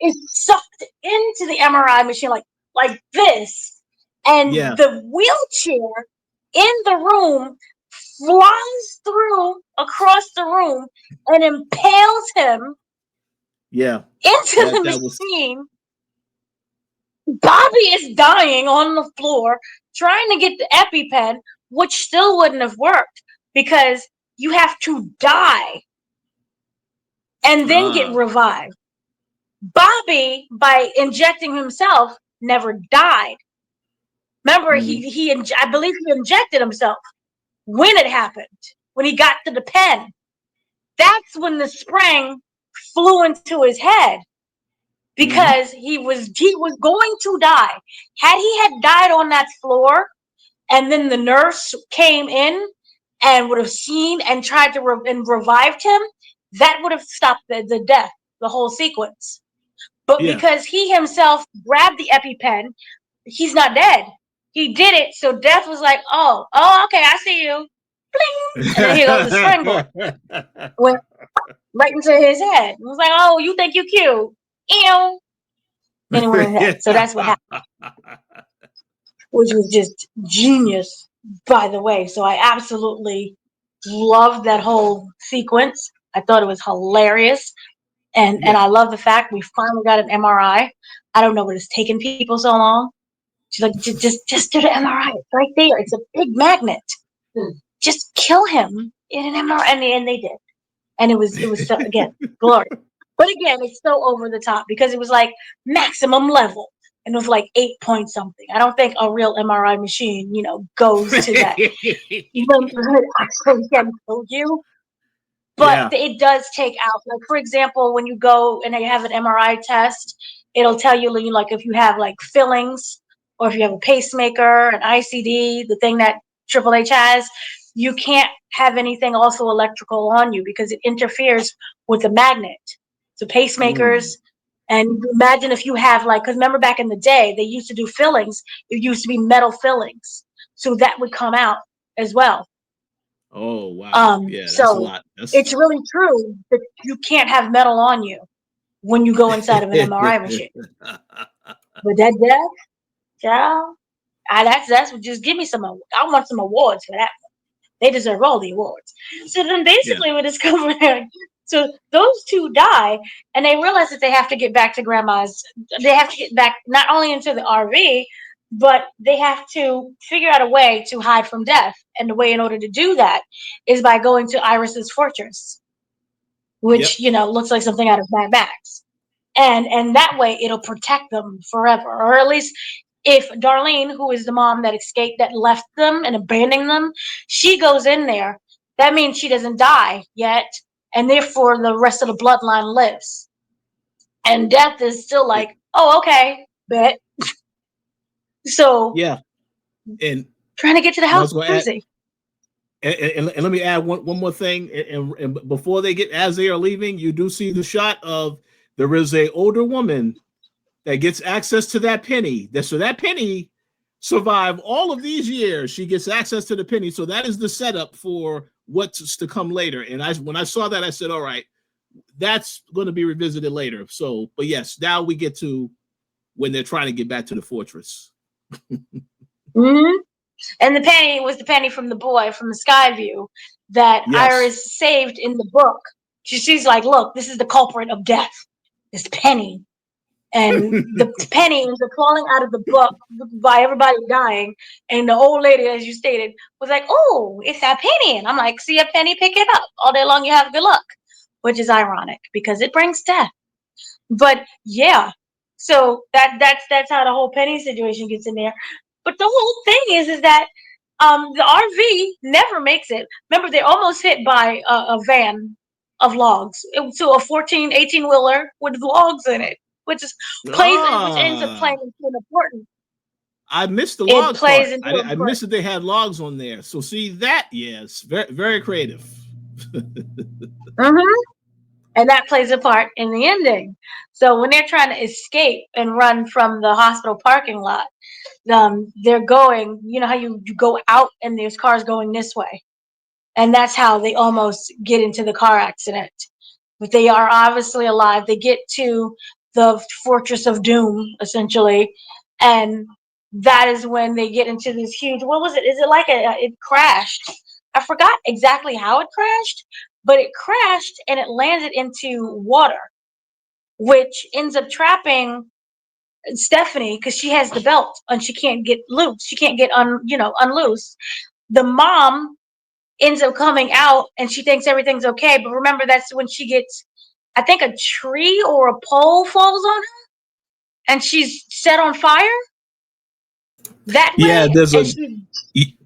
Speaker 1: is sucked into the MRI machine like this. And the wheelchair in the room flies across the room and impales him into the machine. Bobby is dying on the floor trying to get the EpiPen, which still wouldn't have worked, because you have to die and then get revived. Bobby, by injecting himself, never died. Remember, I believe he injected himself when it happened, when he got to the pen. That's when the spring flew into his head, because he was going to die. Had he had died on that floor, and then the nurse came in and would have seen and tried to revived him, that would have stopped the death, the whole sequence. But because he himself grabbed the EpiPen, he's not dead. He did it, so Death was like, oh, okay, I see you. Bling! And then here goes the springboard. Went right into his head. It was like, oh, you think you cute. Ew. And it went in his head. So that's what happened. which was just genius, by the way. So I absolutely loved that whole sequence. I thought it was hilarious. And
Speaker 2: Yeah.
Speaker 1: I love the fact we finally got an MRI. I don't know what is taking people so long. She's like, just do the MRI. It's right there. It's a big magnet. Just kill him in an MRI. And they did. And it was so, again, glorious. But again, it's so over the top because it was like maximum level. And it was like 8 point something. I don't think a real MRI machine, goes to that. Even it actually can kill you. But
Speaker 2: Yeah.
Speaker 1: it does take out, like, for example, when you go and they have an MRI test, it'll tell you, like, if you have like fillings or if you have a pacemaker, an ICD, the thing that Triple H has, you can't have anything also electrical on you because it interferes with the magnet. So pacemakers,
Speaker 2: Mm.
Speaker 1: and imagine if you have like, because remember back in the day, they used to do fillings. It used to be metal fillings. So that would come out as well.
Speaker 2: Oh wow. Yeah, that's a
Speaker 1: So
Speaker 2: lot. That's
Speaker 1: it's really true that you can't have metal on you when you go inside of an MRI machine. But that death, child, that's what, just give me some. I want some awards for that. They deserve all the awards. So then
Speaker 2: yeah.
Speaker 1: basically we discover so those two die and they realize that they have to get back to grandma's. They have to get back not only into the RV, but they have to figure out a way to hide from death. And the way in order to do that is by going to Iris's fortress, which
Speaker 2: Yep.
Speaker 1: looks like something out of Mad Max. And that way it'll protect them forever, or at least if Darlene, who is the mom that escaped, that left them and abandoned them, she goes in there, that means she doesn't die yet, and therefore the rest of the bloodline lives. And death is still like, oh, okay, bet. So
Speaker 2: Yeah. And
Speaker 1: trying to get to the
Speaker 2: and I
Speaker 1: house
Speaker 2: was
Speaker 1: is
Speaker 2: going to add,
Speaker 1: crazy.
Speaker 2: and let me add one more thing. And before they get, as they are leaving, you do see the shot of there is a older woman that gets access to that penny. So that penny survived all of these years. She gets access to the penny. So that is the setup for what's to come later. And when I saw that, I said, all right, that's going to be revisited later. So, but yes, now we get to when they're trying to get back to the fortress.
Speaker 1: Mm-hmm. And the penny was the penny from the boy from the Skyview that
Speaker 2: Yes.
Speaker 1: Iris saved in the book. She's like, look, this is the culprit of death, this penny. And the penny ends up falling out of the book by everybody dying. And the old lady, as you stated, was like, oh, it's that penny. And I'm like, see a penny, pick it up. All day long you have good luck, which is ironic because it brings death. But yeah, so that's how the whole penny situation gets in there. But the whole thing is that the RV never makes it. Remember, they're almost hit by a van of logs. So a 14, 18 wheeler with logs in it, which ends up playing
Speaker 2: Ah,
Speaker 1: into an important.
Speaker 2: I missed the
Speaker 1: It
Speaker 2: log
Speaker 1: plays
Speaker 2: part.
Speaker 1: into an
Speaker 2: I missed
Speaker 1: important.
Speaker 2: that they had logs on there. So see that, yes, very very creative.
Speaker 1: Mhm. And that plays a part in the ending. So when they're trying to escape and run from the hospital parking lot, they're going. You know how you go out and there's cars going this way, and that's how they almost get into the car accident. But they are obviously alive. They get to the Fortress of Doom, essentially, and that is when they get into this huge. What was it? Is it like it crashed? I forgot exactly how it crashed, but it crashed and it landed into water, which ends up trapping Stephanie because she has the belt and she can't get loose. She can't get unloose. The mom ends up coming out and she thinks everything's okay. But remember, that's when she gets, I think, a tree or a pole falls on her and she's set on fire that
Speaker 2: Yeah,
Speaker 1: way.
Speaker 2: there's
Speaker 1: And
Speaker 2: a
Speaker 1: she,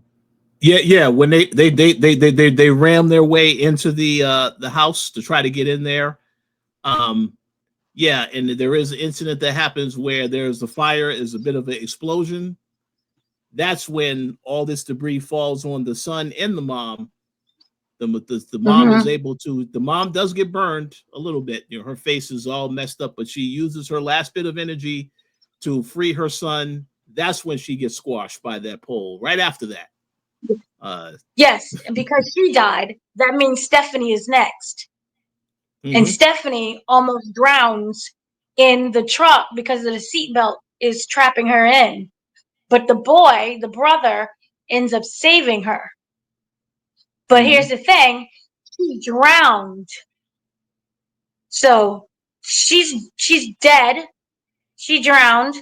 Speaker 2: yeah. When they ram their way into the house to try to get in there. Um, yeah, and there is an incident that happens where there's a fire, is a bit of an explosion. That's when all this debris falls on the son and the mom. The mom is
Speaker 1: Mhm.
Speaker 2: able to. The mom does get burned a little bit. Her face is all messed up, but she uses her last bit of energy to free her son. That's when she gets squashed by that pole. Right after that. Uh,
Speaker 1: Yes, because she died, that means Stephanie is next. And
Speaker 2: mhm.
Speaker 1: Stephanie almost drowns in the truck because of the seatbelt is trapping her in. But the boy, the brother, ends up saving her. But here's the thing, she drowned. So she's dead. She drowned.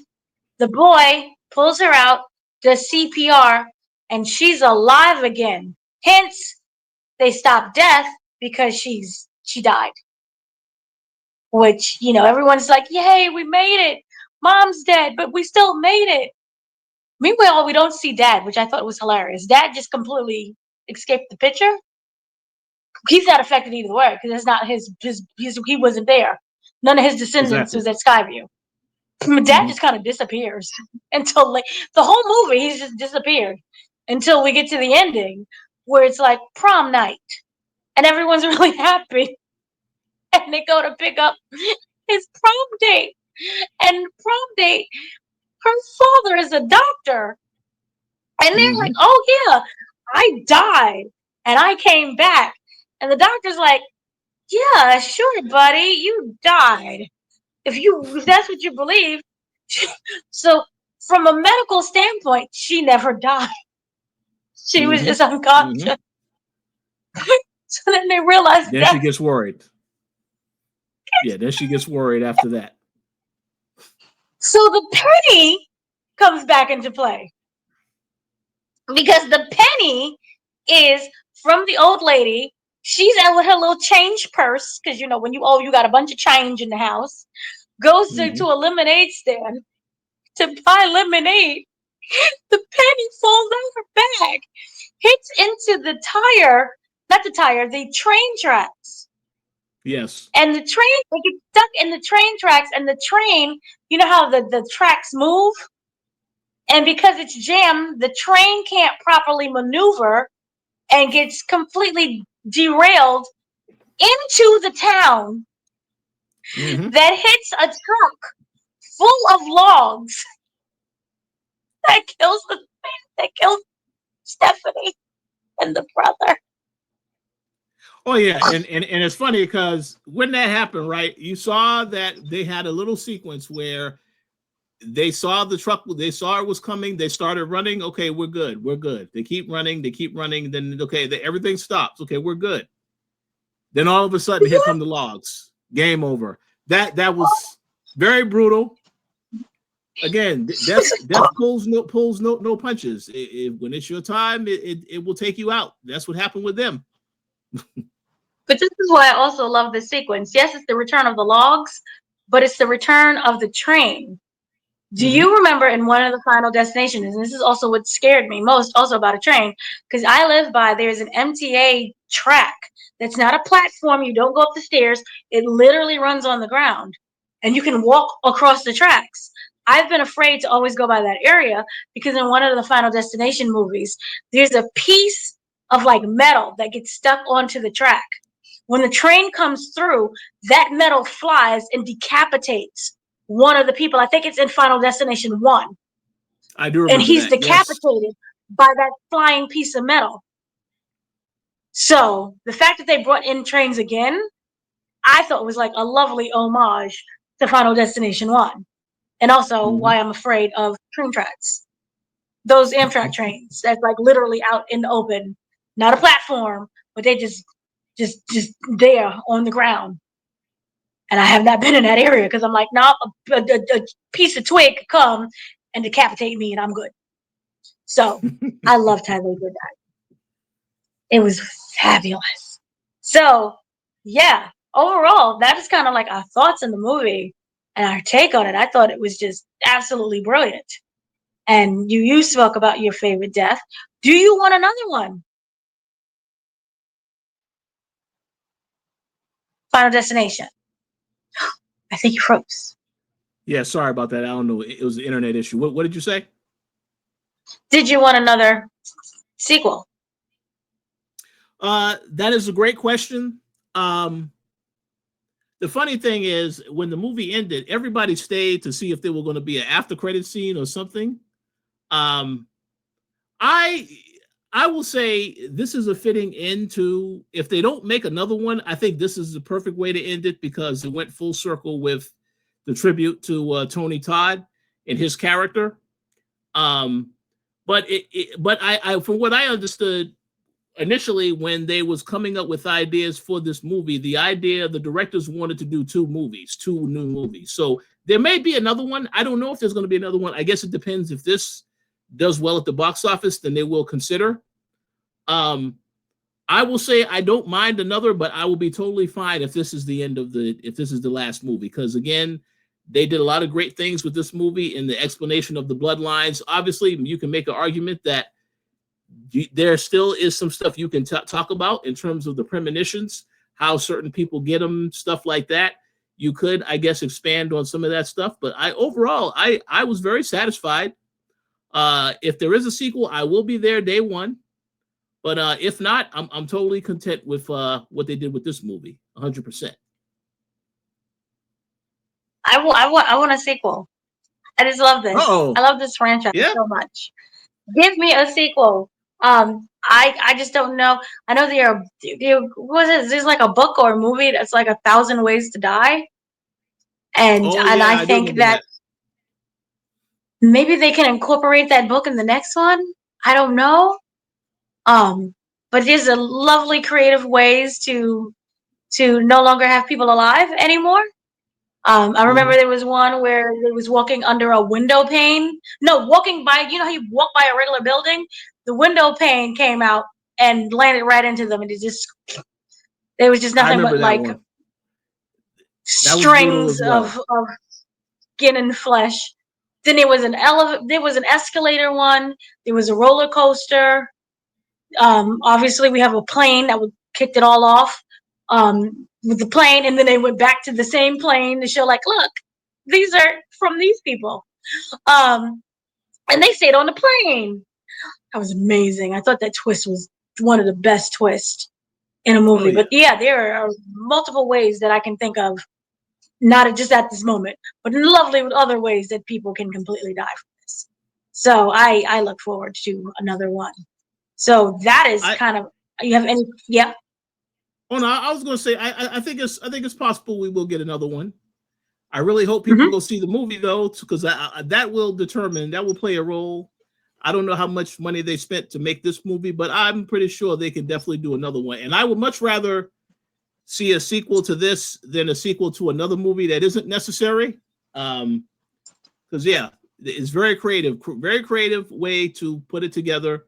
Speaker 1: The boy pulls her out, does CPR, and she's alive again. Hence, they stopped death because she died. Which, you know, everyone's like, yay, we made it. Mom's dead, but we still made it. Meanwhile, we don't see Dad, which I thought was hilarious. Dad just completely escaped the picture. He's not affected either way because it's not his he wasn't there. None of his descendants was at Skyview. Dad just kind of disappears until like the whole movie. He's just disappeared until we get to the ending where it's like prom night and everyone's really happy and they go to pick up his prom date. And prom date, her father is a doctor. And they're like, oh yeah, I died and I came back. And the doctor's like, yeah, sure, buddy, you died. If that's what you believe. So from a medical standpoint, she never died. She was just unconscious. So then they realized
Speaker 2: then she gets worried. Yeah, then she gets worried after that.
Speaker 1: So the penny comes back into play. Because the penny is from the old lady. She's out with her little change purse, because you know when you got a bunch of change in the house. Goes to a lemonade stand to buy lemonade. The penny falls out of her bag, hits into the train tracks.
Speaker 2: Yes.
Speaker 1: And the train, they get stuck in the train tracks, and the train, you know how the tracks move? And because it's jammed, the train can't properly maneuver and gets completely derailed into the town that hits a truck full of logs that kills Stephanie and the brother.
Speaker 2: Oh yeah, and it's funny because when that happened, right? You saw that they had a little sequence where they saw the truck, they saw it was coming, they started running. Okay, we're good. They keep running, then okay, everything stops. Okay, we're good. Then all of a sudden, here come the logs. Game over. That was very brutal. Again, death pulls no punches. When it's your time, it will take you out. That's what happened with them.
Speaker 1: But this is why I also love this sequence. Yes, it's the return of the logs, but it's the return of the train. Do you remember in one of the Final Destinations, and this is also what scared me most also about a train, because I live by, there's an MTA track that's not a platform. You don't go up the stairs. It literally runs on the ground, and you can walk across the tracks. I've been afraid to always go by that area because in one of the Final Destination movies, there's a piece of like metal that gets stuck onto the track. When the train comes through, that metal flies and decapitates one of the people. I think it's in Final Destination 1.
Speaker 2: I do remember.
Speaker 1: And he's decapitated by that flying piece of metal. So the fact that they brought in trains again, I thought was like a lovely homage to Final Destination 1. And also why I'm afraid of train tracks. Those Amtrak trains that's like literally out in the open, not a platform, but they just there on the ground. And I have not been in that area because I'm like, no, a piece of twig could come and decapitate me and I'm good. So I loved how they did that. It was fabulous. So yeah, overall, that is kind of like our thoughts in the movie and our take on it. I thought it was just absolutely brilliant. And you spoke about your favorite death. Do you want another one? Final Destination. I think you froze.
Speaker 2: Yeah, sorry about that. I don't know. It was an internet issue. What did you say?
Speaker 1: Did you want another sequel?
Speaker 2: That is a great question. The funny thing is, when the movie ended, everybody stayed to see if there were going to be an after credit scene or something. I will say this is a fitting end to, if they don't make another one, I think this is the perfect way to end it because it went full circle with the tribute to Tony Todd and his character. Um, but I from what I understood initially when they was coming up with ideas for this movie, the directors wanted to do two new movies. So there may be another one. I don't know if there's going to be another one. I guess it depends if this does well at the box office, then they will consider. Um, I will say I don't mind another, but I will be totally fine if this is the end of if this is the last movie. Because again, they did a lot of great things with this movie in the explanation of the bloodlines. Obviously, you can make an argument that there still is some stuff you can talk about in terms of the premonitions, how certain people get them, stuff like that. You could, I guess, expand on some of that stuff. But overall, I was very satisfied. If there is a sequel, I will be there day one. But if not, I'm totally content with what they did with this movie, 100%.
Speaker 1: I want a sequel. I just love this.
Speaker 2: Uh-oh.
Speaker 1: I love this franchise so much. Give me a sequel. I just don't know. I know there's like a book or a movie that's like 1,000 Ways to Die, and I think that maybe they can incorporate that book in the next one. I don't know. But there's a lovely creative ways to no longer have people alive anymore. I remember there was one where they was walking under a window pane. No, walking by, you know how you walk by a regular building? The window pane came out and landed right into them, and there was just nothing but like strings of skin and flesh. Then there was an escalator one, there was a roller coaster. Obviously we have a plane that kicked it all off. With the plane, and then they went back to the same plane to show like, look, these are from these people. And they stayed on the plane. That was amazing. I thought that twist was one of the best twists in a movie. But yeah, there are multiple ways that I can think of, not just at this moment, but lovely other ways that people can completely die from this. So I look forward to another one. So that is you have any, yeah?
Speaker 2: Oh no, I was going to say I think it's possible we will get another one. I really hope people go see the movie though, because that will play a role. I don't know how much money they spent to make this movie, but I'm pretty sure they can definitely do another one. And I would much rather see a sequel to this than a sequel to another movie that isn't necessary. Because it's very creative way to put it together.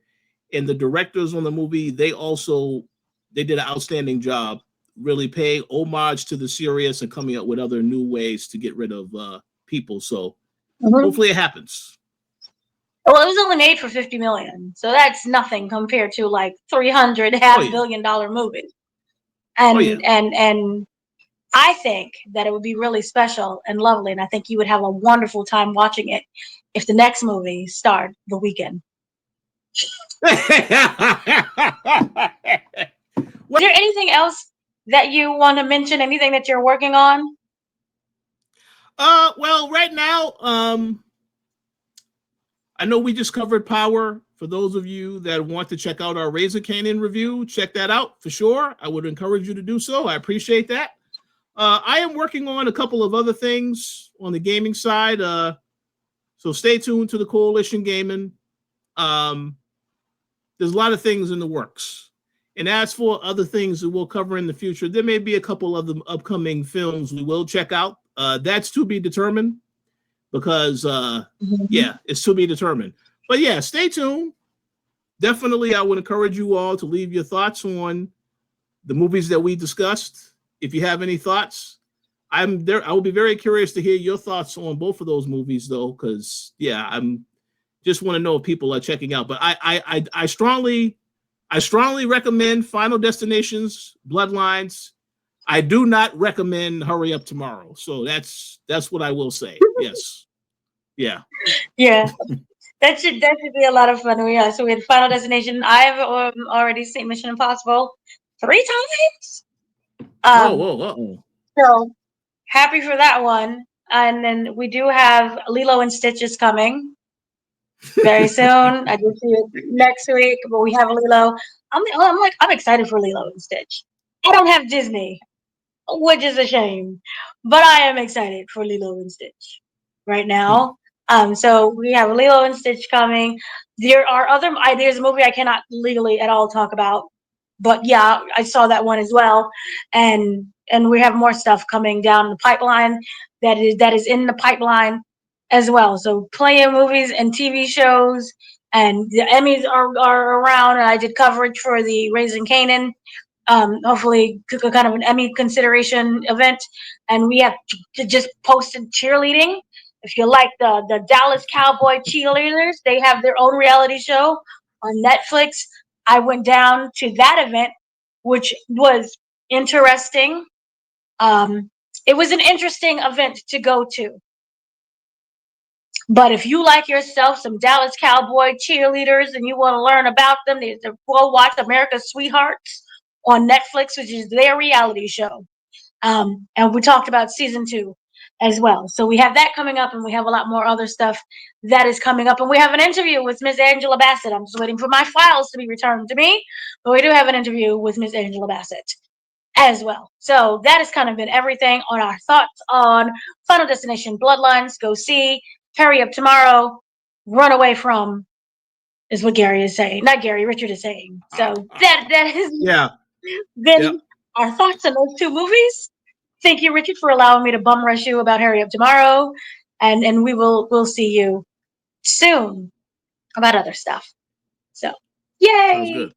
Speaker 2: And the directors on the movie, they did an outstanding job, really pay homage to the series and coming up with other new ways to get rid of people. So hopefully it happens.
Speaker 1: Well, it was only made for $50 million, so that's nothing compared to like $300 billion movies. And I think that it would be really special and lovely, and I think you would have a wonderful time watching it if the next movie starred The Weeknd. Is there anything else that you want to mention? Anything that you're working on?
Speaker 2: Well, right now, I know we just covered Power. For those of you that want to check out our Razor Canyon review, check that out for sure. I would encourage you to do so. I appreciate that. I am working on a couple of other things on the gaming side. So stay tuned to the Koalition Gaming. There's a lot of things in the works. And as for other things that we'll cover in the future, there may be a couple of the upcoming films we will check out. That's to be determined because, it's to be determined. But yeah, stay tuned. Definitely, I would encourage you all to leave your thoughts on the movies that we discussed. If you have any thoughts, I'm there. I will be very curious to hear your thoughts on both of those movies, though, because I'm just want to know if people are checking out. But I strongly recommend Final Destinations Bloodlines. I do not recommend Hurry Up Tomorrow. So that's what I will say. Yes. Yeah.
Speaker 1: Yeah. That should be a lot of fun. Yeah. So we had Final Destination. I have already seen Mission Impossible 3 times. So happy for that one. And then we do have Lilo and Stitch is coming very soon. I do see it next week, but we have Lilo. I'm excited for Lilo and Stitch. I don't have Disney, which is a shame, but I am excited for Lilo and Stitch right now. So we have Lilo and Stitch coming. There are other. There's a movie I cannot legally at all talk about, but yeah, I saw that one as well, and we have more stuff coming down the pipeline that is in the pipeline as well. So plenty of movies and TV shows, and the Emmys are around. And I did coverage for the Raising Kanan, hopefully kind of an Emmy consideration event. And we have just posted cheerleading. If you like the Dallas Cowboy cheerleaders, they have their own reality show on Netflix. I went down to that event, which was interesting. It was an interesting event to go to. But if you like yourself some Dallas Cowboy cheerleaders and you want to learn about them, go watch America's Sweethearts on Netflix, which is their reality show. And we talked about season 2 as well. So we have that coming up, and we have a lot more other stuff that is coming up. And we have an interview with Miss Angela Bassett. I'm just waiting for my files to be returned to me, but we do have an interview with Miss Angela Bassett as well. So that has kind of been everything on our thoughts on Final Destination Bloodlines. Go see, hurry up tomorrow, run away from is what Gary is saying. Not Gary, Richard is saying. So that has
Speaker 2: Yeah.
Speaker 1: been our thoughts on those 2 movies. Thank you, Richard, for allowing me to bum rush you about Hurry Up Tomorrow, and we'll see you soon about other stuff. So, yay!
Speaker 2: Sounds good.